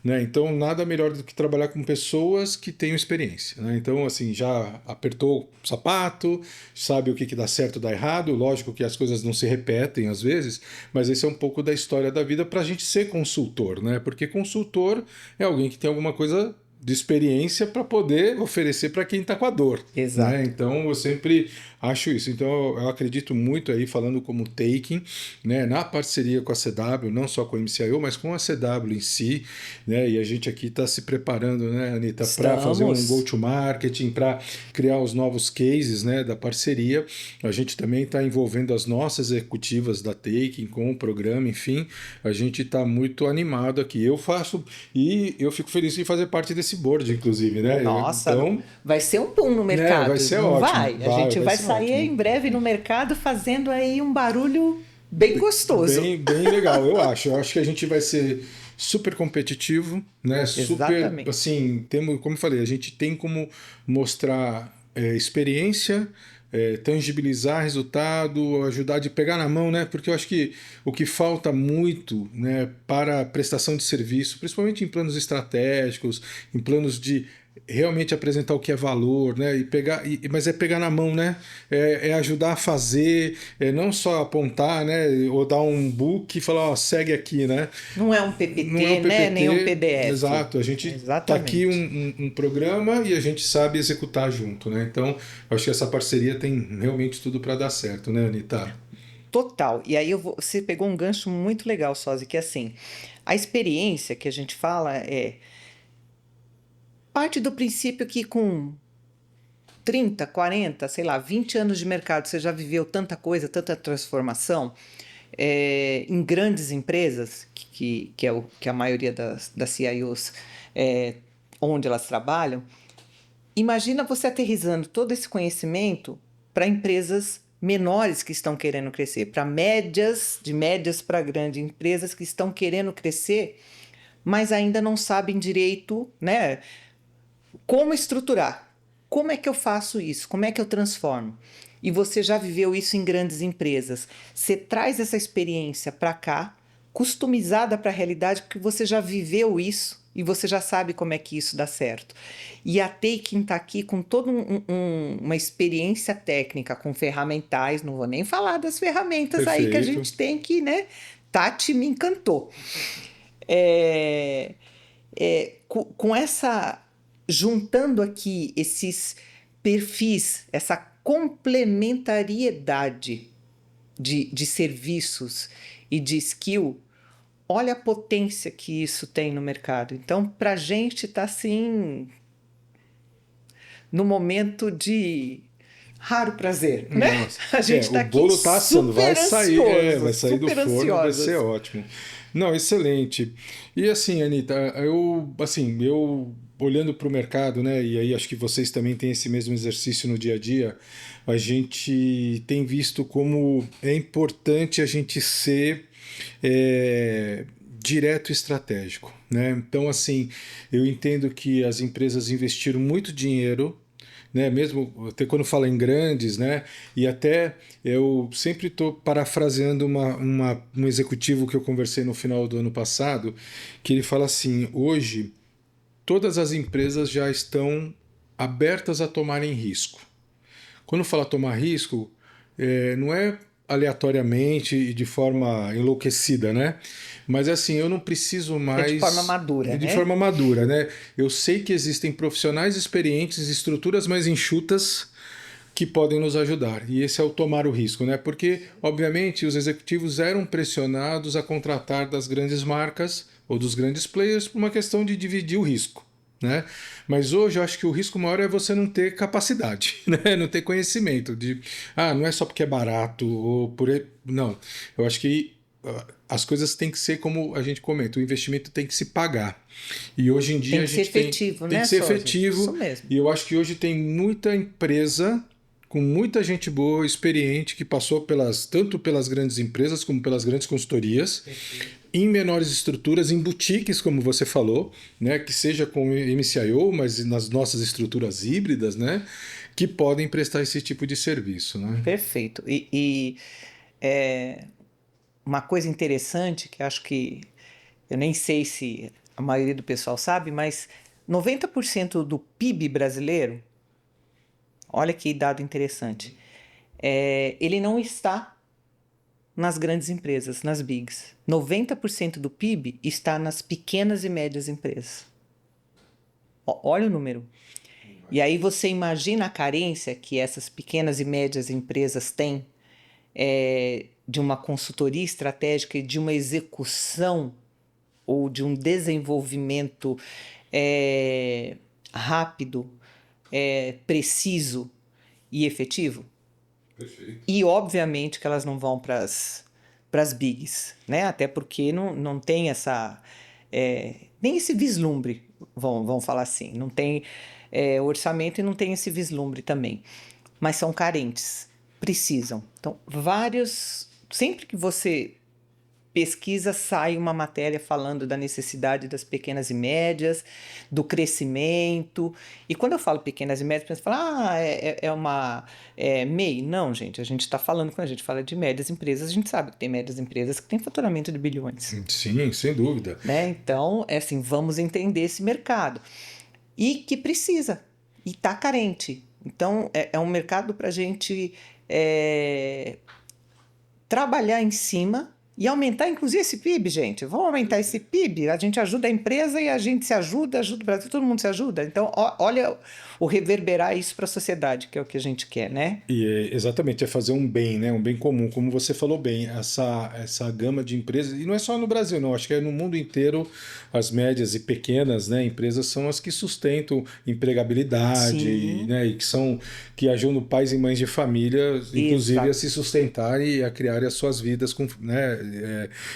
S2: Né? Então, nada melhor do que trabalhar com pessoas que tenham experiência. Né? Então, assim, já apertou o sapato, sabe o que dá certo e dá errado. Lógico que as coisas não se repetem às vezes, mas esse é um pouco da história da vida para a gente ser consultor, né? Porque consultor é alguém que tem alguma coisa de experiência para poder oferecer para quem está com a dor.
S1: Exato.
S2: Né? Então, eu sempre acho isso. Então, eu acredito muito aí, falando como Taking, né, na parceria com a CW, não só com a MCIO, mas com a CW em si, né? E a gente aqui está se preparando, né, Anitta, para fazer um go-to-marketing, para criar os novos cases, né, da parceria. A gente também está envolvendo as nossas executivas da Taking com o programa, enfim, a gente está muito animado aqui. Eu faço e eu fico feliz de fazer parte desse board, inclusive, né?
S1: Nossa,
S2: então,
S1: vai ser um boom no mercado.
S2: Vai ser
S1: não
S2: ótimo.
S1: Vai? A gente vai sair ótimo. Em breve no mercado fazendo aí um barulho bem gostoso.
S2: Bem legal, eu acho. Eu acho que a gente vai ser super competitivo, né?
S1: Exatamente.
S2: Super, assim, como eu falei, a gente tem como mostrar experiência, tangibilizar resultado, ajudar de pegar na mão, né? Porque eu acho que o que falta muito, né, para a prestação de serviço, principalmente em planos estratégicos, em planos de realmente apresentar o que é valor, né? Mas é pegar na mão, né? É ajudar a fazer, não só apontar, né? Ou dar um book e falar, ó, segue aqui, né?
S1: Não é um PPT, né? Nem um PDF.
S2: Exato, a gente está aqui um programa e a gente sabe executar junto, né? Então, acho que essa parceria tem realmente tudo para dar certo, né, Anitta?
S1: Total. E aí você pegou um gancho muito legal, Sozi, que é assim, A experiência que a gente fala parte do princípio que com 30, 40, sei lá, 20 anos de mercado, você já viveu tanta coisa, tanta transformação em grandes empresas, que a maioria das CIOs, onde elas trabalham. Imagina você aterrissando todo esse conhecimento para empresas menores que estão querendo crescer, para de médias para grandes empresas que estão querendo crescer, mas ainda não sabem direito, né, como estruturar. Como é que eu faço isso? Como é que eu transformo? E você já viveu isso em grandes empresas. Você traz essa experiência para cá, customizada para a realidade, porque você já viveu isso e você já sabe como é que isso dá certo. E a Taking está aqui com toda uma experiência técnica, com ferramentais, não vou nem falar das ferramentas aí que a
S2: Perfeito.
S1: gente tem que, né? Tati me encantou. Com essa, juntando aqui esses perfis, essa complementariedade de serviços e de skill, olha a potência que isso tem no mercado. Então, para a gente está assim, no momento de raro prazer, né?
S2: Nossa.
S1: A gente
S2: O
S1: está aqui
S2: bolo tá assando,
S1: super ansioso,
S2: vai sair do
S1: super
S2: forno, vai
S1: ansiosos.
S2: ser ótimo. Não, excelente. E assim, Anitta, eu olhando para o mercado, né? E aí acho que vocês também têm esse mesmo exercício no dia a dia. A gente tem visto como é importante a gente ser direto e estratégico, né? Então, assim, eu entendo que as empresas investiram muito dinheiro, né? Mesmo até quando fala em grandes, né? E até eu sempre estou parafraseando um executivo que eu conversei no final do ano passado, que ele fala assim: hoje todas as empresas já estão abertas a tomarem risco. Quando fala tomar risco, não é aleatoriamente e de forma enlouquecida, né? Mas assim, eu não preciso
S1: É de forma
S2: mais
S1: madura,
S2: de
S1: né?
S2: forma madura, né? Eu sei que existem profissionais experientes, estruturas mais enxutas que podem nos ajudar. E esse é o tomar o risco, né? Porque, obviamente, os executivos eram pressionados a contratar das grandes marcas ou dos grandes players por uma questão de dividir o risco. Né? Mas hoje eu acho que o risco maior é você não ter capacidade, né? Não ter conhecimento de não é só porque é barato ou não. Eu acho que as coisas têm que ser como a gente comenta, o investimento tem que se pagar. E hoje em dia
S1: Tem
S2: a
S1: que ser
S2: gente
S1: efetivo,
S2: tem
S1: né,
S2: que ser
S1: Sósia? Isso
S2: efetivo
S1: mesmo.
S2: e eu acho que hoje tem muita empresa com muita gente boa, experiente, que passou tanto pelas grandes empresas como pelas grandes consultorias, em menores estruturas, em boutiques, como você falou, né, que seja com MCIO, mas nas nossas estruturas híbridas, né, que podem prestar esse tipo de serviço. Né?
S1: Perfeito. Uma coisa interessante que acho que eu nem sei se a maioria do pessoal sabe, mas 90% do PIB brasileiro, olha que dado interessante, ele não está nas grandes empresas, nas bigs. 90% do PIB está nas pequenas e médias empresas. Olha o número. E aí você imagina a carência que essas pequenas e médias empresas têm de uma consultoria estratégica e de uma execução ou de um desenvolvimento rápido, preciso e efetivo.
S2: Perfeito.
S1: E obviamente que elas não vão para as bigs, né? Até porque não tem essa nem esse vislumbre, vão falar assim, não tem orçamento e não tem esse vislumbre também, mas são carentes, precisam. Então, sempre que você pesquisa, sai uma matéria falando da necessidade das pequenas e médias, do crescimento. E quando eu falo pequenas e médias, você fala, é uma MEI. Não, gente, a gente está falando, quando a gente fala de médias empresas, a gente sabe que tem médias empresas que têm faturamento de bilhões.
S2: Sim, sem dúvida.
S1: Né? Então, assim, vamos entender esse mercado. E que precisa, e está carente. Então, é um mercado para a gente trabalhar em cima E aumentar, inclusive, esse PIB, gente. Vamos aumentar esse PIB, a gente ajuda a empresa e a gente se ajuda, ajuda o Brasil, todo mundo se ajuda. Então, olha o reverberar isso para a sociedade, que é o que a gente quer, né?
S2: E exatamente, é fazer um bem, né? Um bem comum, como você falou bem, essa gama de empresas, e não é só no Brasil, não, acho que é no mundo inteiro, as médias e pequenas, né, empresas são as que sustentam empregabilidade,
S1: Sim,
S2: né, e que ajudam pais e mães de família, inclusive a
S1: exato.
S2: se sustentar e a criar as suas vidas com, né,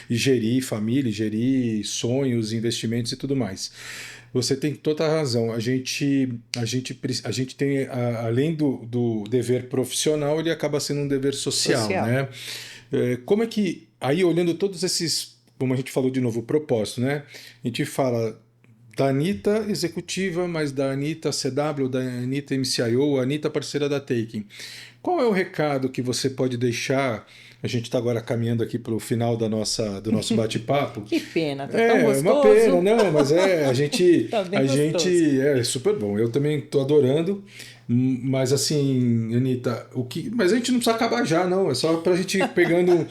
S2: e gerir família, e gerir sonhos, investimentos e tudo mais. Você tem toda a razão. A gente tem, além do dever profissional, ele acaba sendo um dever social,
S1: Social.
S2: né? Como é que, aí olhando todos esses, como a gente falou de novo, o propósito, né? A gente fala da Anitta executiva, mas da Anitta CW, da Anitta MCIO, a Anitta parceira da Taking. Qual é o recado que você pode deixar? A gente está agora caminhando aqui para o final do nosso bate-papo.
S1: Que pena, tá tão
S2: É uma pena,
S1: gostoso.
S2: não, mas
S1: Tá bem
S2: a
S1: gostoso.
S2: gente é super bom. Eu também tô adorando, mas assim, Anitta, mas a gente não precisa acabar já, não. É só pra gente ir pegando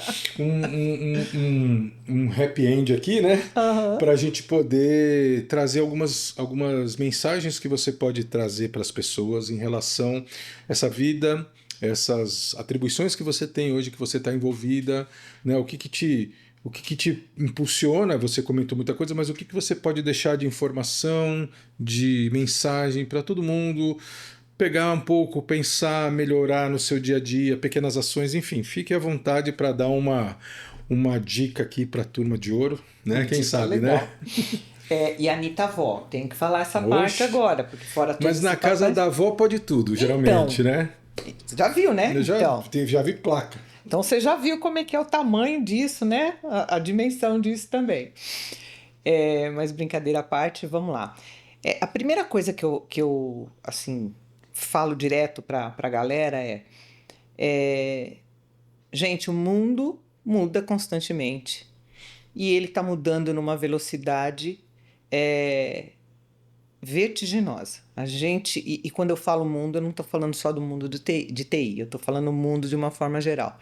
S2: um happy end aqui, né?
S1: Aham.
S2: Pra gente poder trazer algumas mensagens que você pode trazer para as pessoas em relação a essa vida, essas atribuições que você tem hoje, que você está envolvida, né? O que te impulsiona? Você comentou muita coisa, mas o que você pode deixar de informação, de mensagem para todo mundo pegar um pouco, pensar, melhorar no seu dia a dia, pequenas ações, enfim, fique à vontade para dar uma dica aqui para a turma de ouro, né? Quem
S1: Dica
S2: sabe, né?
S1: legal. É, e a Anitta Vó, tem que falar essa parte
S2: Oxe,
S1: agora, porque fora todo
S2: mas na
S1: esse
S2: casa
S1: papai.
S2: da avó pode tudo, geralmente,
S1: Então,
S2: né?
S1: você já viu, né?
S2: Eu
S1: Então.
S2: já vi placa.
S1: Então você já viu como é que é o tamanho disso, né? A dimensão disso também. É, mas brincadeira à parte, vamos lá. A primeira coisa que eu assim, falo direto pra galera é: gente, o mundo muda constantemente. E ele tá mudando numa velocidade é, vertiginosa. A gente, e quando eu falo mundo, eu não estou falando só do mundo de TI, eu estou falando mundo de uma forma geral.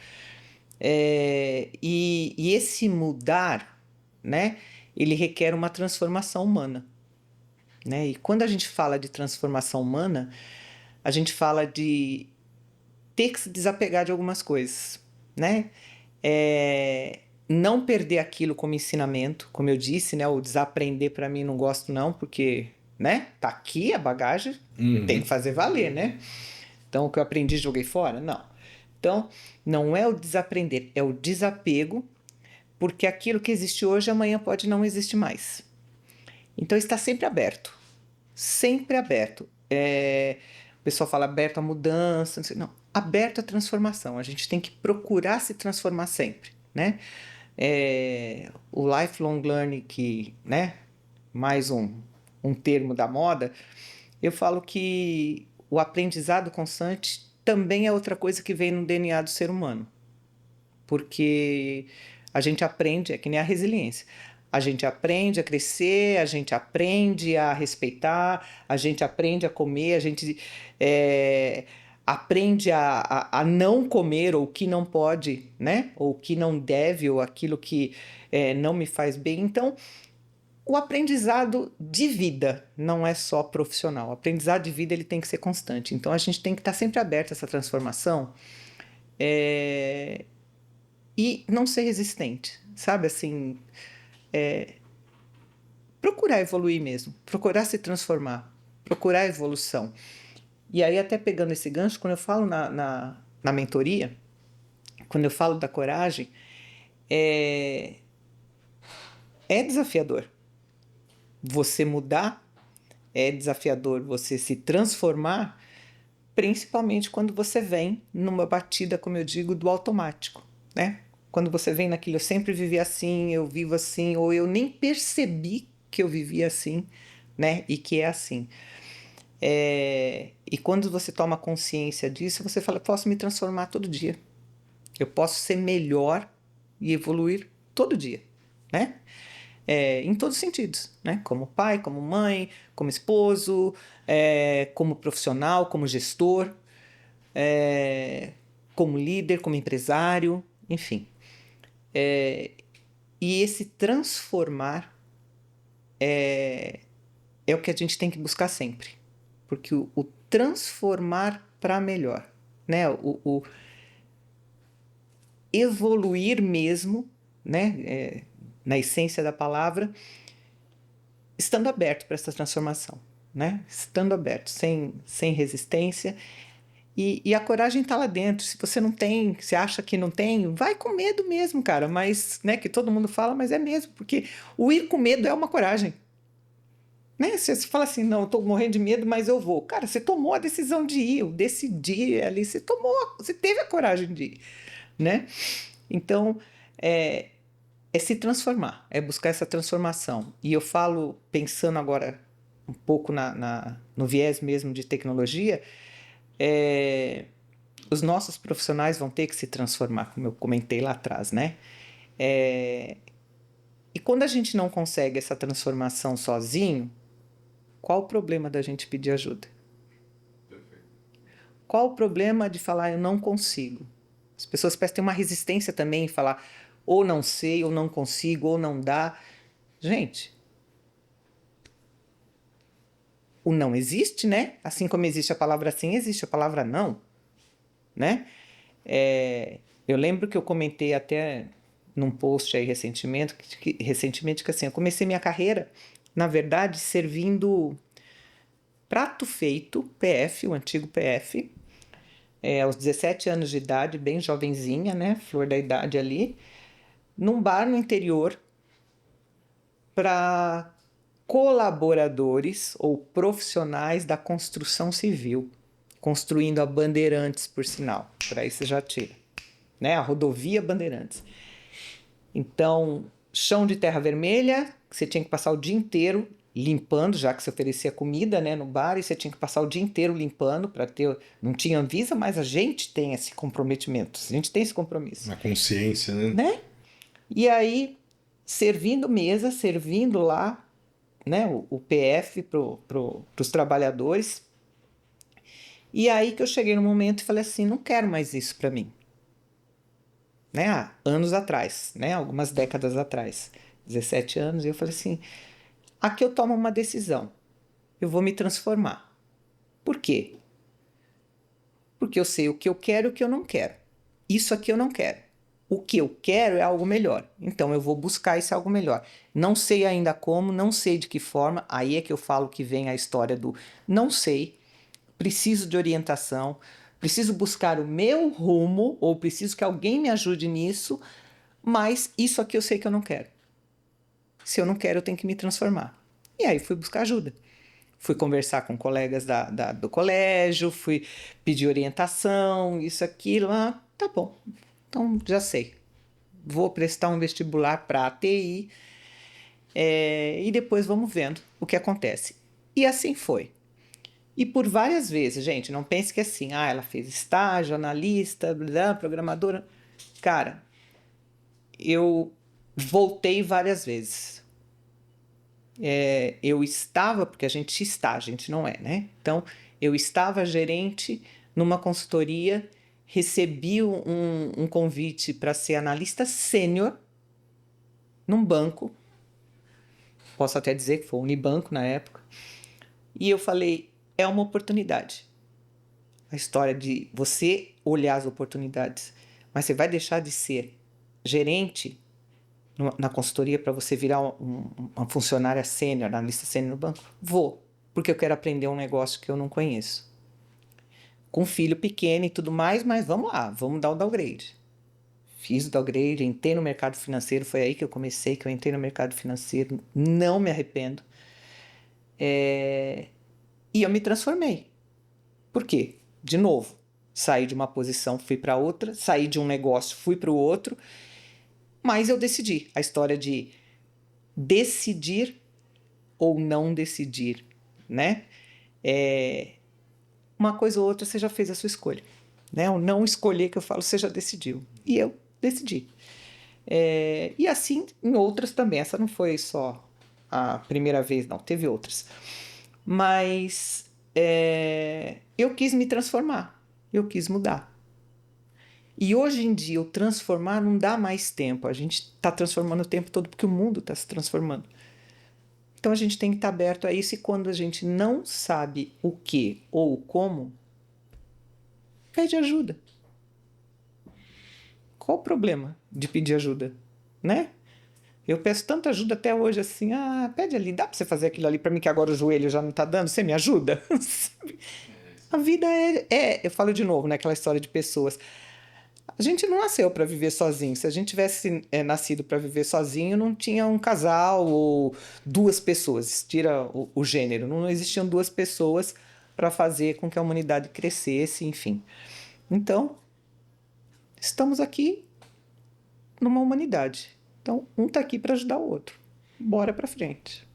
S1: E esse mudar, né, ele requer uma transformação humana. Né? E quando a gente fala de transformação humana, a gente fala de ter que se desapegar de algumas coisas. Né? Não perder aquilo como ensinamento, como eu disse, né? O desaprender para mim não gosto não, porque, né? Tá aqui a bagagem, tem
S2: Uhum.
S1: que fazer valer, né? Então o que eu aprendi joguei fora? Não. Então não é o desaprender, é o desapego, porque aquilo que existe hoje amanhã pode não existir mais. Então está sempre aberto, sempre aberto. O pessoal fala aberto à mudança, não sei, não, aberto à transformação. A gente tem que procurar se transformar sempre, né? O lifelong learning, que, né, mais um termo da moda, eu falo que o aprendizado constante também é outra coisa que vem no DNA do ser humano, porque a gente aprende, é que nem a resiliência. A gente aprende a crescer, a gente aprende a respeitar, a gente aprende a comer, a gente aprende a não comer ou o que não pode, né? Ou o que não deve, ou aquilo que não me faz bem. Então, o aprendizado de vida não é só profissional. O aprendizado de vida ele tem que ser constante. Então, a gente tem que estar sempre aberto a essa transformação. E não ser resistente, sabe? Assim, procurar evoluir mesmo, procurar se transformar, procurar evolução. E aí, até pegando esse gancho, quando eu falo na mentoria, quando eu falo da coragem, é desafiador. Você mudar é desafiador, você se transformar, principalmente quando você vem numa batida, como eu digo, do automático, né? Quando você vem naquilo, eu sempre vivi assim, eu vivo assim, ou eu nem percebi que eu vivia assim, né? E que é assim. E quando você toma consciência disso, você fala, posso me transformar todo dia. Eu posso ser melhor e evoluir todo dia, né? Em todos os sentidos, né? Como pai, como mãe, como esposo, como profissional, como gestor, como líder, como empresário, enfim. E esse transformar é o que a gente tem que buscar sempre. Porque o transformar para melhor, né? O evoluir mesmo, né? Na essência da palavra, estando aberto para essa transformação, né? Estando aberto, sem resistência. E a coragem está lá dentro. Se você não tem, se acha que não tem, vai com medo mesmo, cara. Mas, né, que todo mundo fala, mas é mesmo, porque o ir com medo é uma coragem. Né? Você fala assim, não, eu tô morrendo de medo, mas eu vou. Cara, você tomou a decisão de ir, eu decidi ali, você tomou, você teve a coragem de ir, né? Então, é se transformar, é buscar essa transformação. E eu falo, pensando agora um pouco no viés mesmo de tecnologia, os nossos profissionais vão ter que se transformar, como eu comentei lá atrás, né? E quando a gente não consegue essa transformação sozinho, qual o problema da gente pedir ajuda? Qual o problema de falar eu não consigo? As pessoas parecem ter uma resistência também em falar ou não sei, ou não consigo, ou não dá. Gente, o não existe, né? Assim como existe a palavra sim, existe a palavra não, né? Eu lembro que eu comentei até num post aí recentemente que assim, eu comecei minha carreira, na verdade, servindo prato feito, PF, o antigo PF, aos 17 anos de idade, bem jovenzinha, né? Flor da idade ali, num bar no interior para colaboradores ou profissionais da construção civil, construindo a Bandeirantes, por sinal. Por aí você já tira, né? A rodovia Bandeirantes. Então, chão de terra vermelha, que você tinha que passar o dia inteiro limpando, já que você oferecia comida, né, no bar, e você tinha que passar o dia inteiro limpando para ter. Não tinha Anvisa, mas a gente tem esse comprometimento, a gente tem esse compromisso.
S2: Na consciência, né?
S1: Né? E aí, servindo mesa, servindo lá, né, o PF para os trabalhadores. E aí que eu cheguei no momento e falei assim, não quero mais isso para mim. Né, há anos atrás, né, algumas décadas atrás, 17 anos, e eu falei assim, aqui eu tomo uma decisão, eu vou me transformar. Por quê? Porque eu sei o que eu quero e o que eu não quero. Isso aqui eu não quero. O que eu quero é algo melhor. Então eu vou buscar esse algo melhor. Não sei ainda como, não sei de que forma. Aí é que eu falo que vem a história do não sei, preciso de orientação, preciso buscar o meu rumo, ou preciso que alguém me ajude nisso, mas isso aqui eu sei que eu não quero. Se eu não quero, eu tenho que me transformar. E aí fui buscar ajuda. Fui conversar com colegas do colégio, fui pedir orientação, isso, aquilo. Ah, tá bom, então já sei. Vou prestar um vestibular para ATI e depois vamos vendo o que acontece. E assim foi. E por várias vezes, gente, não pense que é assim, ela fez estágio, analista, blá, programadora. Cara, eu voltei várias vezes. Eu estava, porque a gente está, a gente não é, né? Então, eu estava gerente numa consultoria, recebi um convite para ser analista sênior num banco, posso até dizer que foi o Unibanco na época, e eu falei, é uma oportunidade. A história de você olhar as oportunidades, mas você vai deixar de ser gerente na consultoria para você virar uma funcionária sênior, analista sênior no banco? Vou, porque eu quero aprender um negócio que eu não conheço. Com filho pequeno e tudo mais, mas vamos lá, vamos dar o downgrade. Fiz o downgrade, entrei no mercado financeiro, foi aí que eu comecei, que eu entrei no mercado financeiro, não me arrependo. E eu me transformei. Por quê? De novo, saí de uma posição, fui para outra, saí de um negócio, fui para o outro, mas eu decidi. A história de decidir ou não decidir, né? Uma coisa ou outra você já fez a sua escolha, né? O não escolher que eu falo, você já decidiu. E eu decidi. E assim em outras também. Essa não foi só a primeira vez, não. Teve outras. Mas eu quis me transformar. Eu quis mudar. E hoje em dia, o transformar não dá mais tempo. A gente está transformando o tempo todo porque o mundo está se transformando. Então a gente tem que estar aberto a isso, e quando a gente não sabe o que ou o como, pede ajuda. Qual o problema de pedir ajuda, né? Eu peço tanta ajuda até hoje, assim, pede ali, dá pra você fazer aquilo ali pra mim que agora o joelho já não tá dando? Você me ajuda? A vida eu falo de novo, né, aquela história de pessoas. A gente não nasceu para viver sozinho. Se a gente tivesse nascido para viver sozinho, não tinha um casal ou duas pessoas. Tira o gênero. Não existiam duas pessoas para fazer com que a humanidade crescesse, enfim. Então, estamos aqui numa humanidade. Então, um está aqui para ajudar o outro. Bora para frente.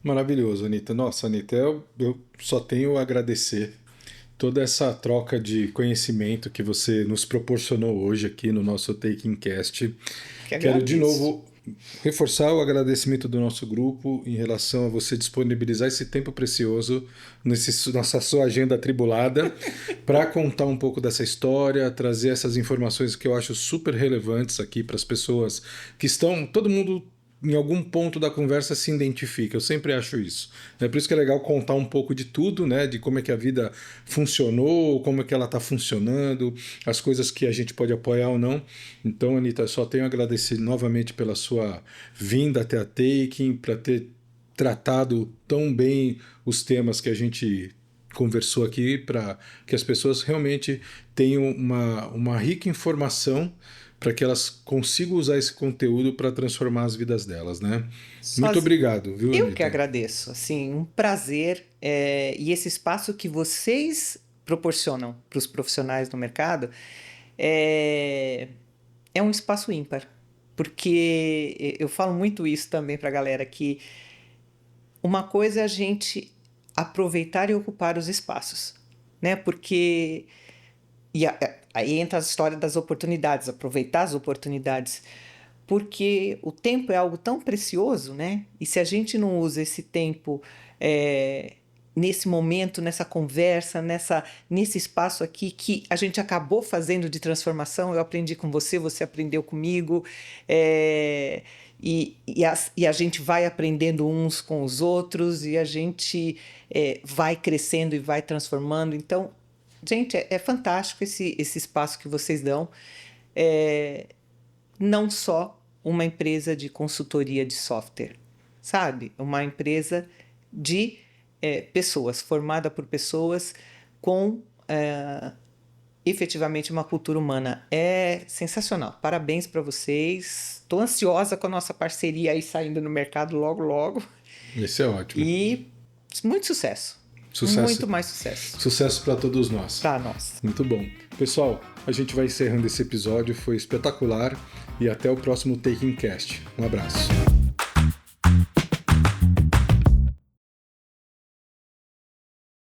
S2: Maravilhoso, Anita. Nossa, Anita, eu só tenho a agradecer toda essa troca de conhecimento que você nos proporcionou hoje aqui no nosso Taking Cast. Quero de novo reforçar o agradecimento do nosso grupo em relação a você disponibilizar esse tempo precioso nessa sua agenda atribulada para contar um pouco dessa história, trazer essas informações que eu acho super relevantes aqui para as pessoas que estão, todo mundo em algum ponto da conversa se identifica. Eu sempre acho isso. É por isso que é legal contar um pouco de tudo, né? De como é que a vida funcionou, como é que ela está funcionando, as coisas que a gente pode apoiar ou não. Então, Anita, só tenho a agradecer novamente pela sua vinda até a Taking, para ter tratado tão bem os temas que a gente conversou aqui, para que as pessoas realmente tenham uma rica informação para que elas consigam usar esse conteúdo para transformar as vidas delas, né? Muito obrigado, viu,
S1: Eu
S2: Anita?
S1: que agradeço, assim, um prazer, e esse espaço que vocês proporcionam para os profissionais do mercado é um espaço ímpar, porque eu falo muito isso também para a galera, que uma coisa é a gente aproveitar e ocupar os espaços, né? Porque aí entra a história das oportunidades, aproveitar as oportunidades, porque o tempo é algo tão precioso, né? E se a gente não usa esse tempo nesse momento, nessa conversa, nesse espaço aqui que a gente acabou fazendo de transformação, eu aprendi com você, você aprendeu comigo, e a gente vai aprendendo uns com os outros, e a gente vai crescendo e vai transformando. Então, gente, é fantástico esse espaço que vocês dão. Não só uma empresa de consultoria de software, sabe? Uma empresa de pessoas, formada por pessoas com efetivamente uma cultura humana. É sensacional. Parabéns para vocês. Estou ansiosa com a nossa parceria aí saindo no mercado logo, logo.
S2: Isso é ótimo.
S1: E muito sucesso. Muito mais sucesso.
S2: Sucesso para todos nós.
S1: Para nós.
S2: Muito bom. Pessoal, a gente vai encerrando esse episódio. Foi espetacular. E até o próximo Taking Cast. Um abraço.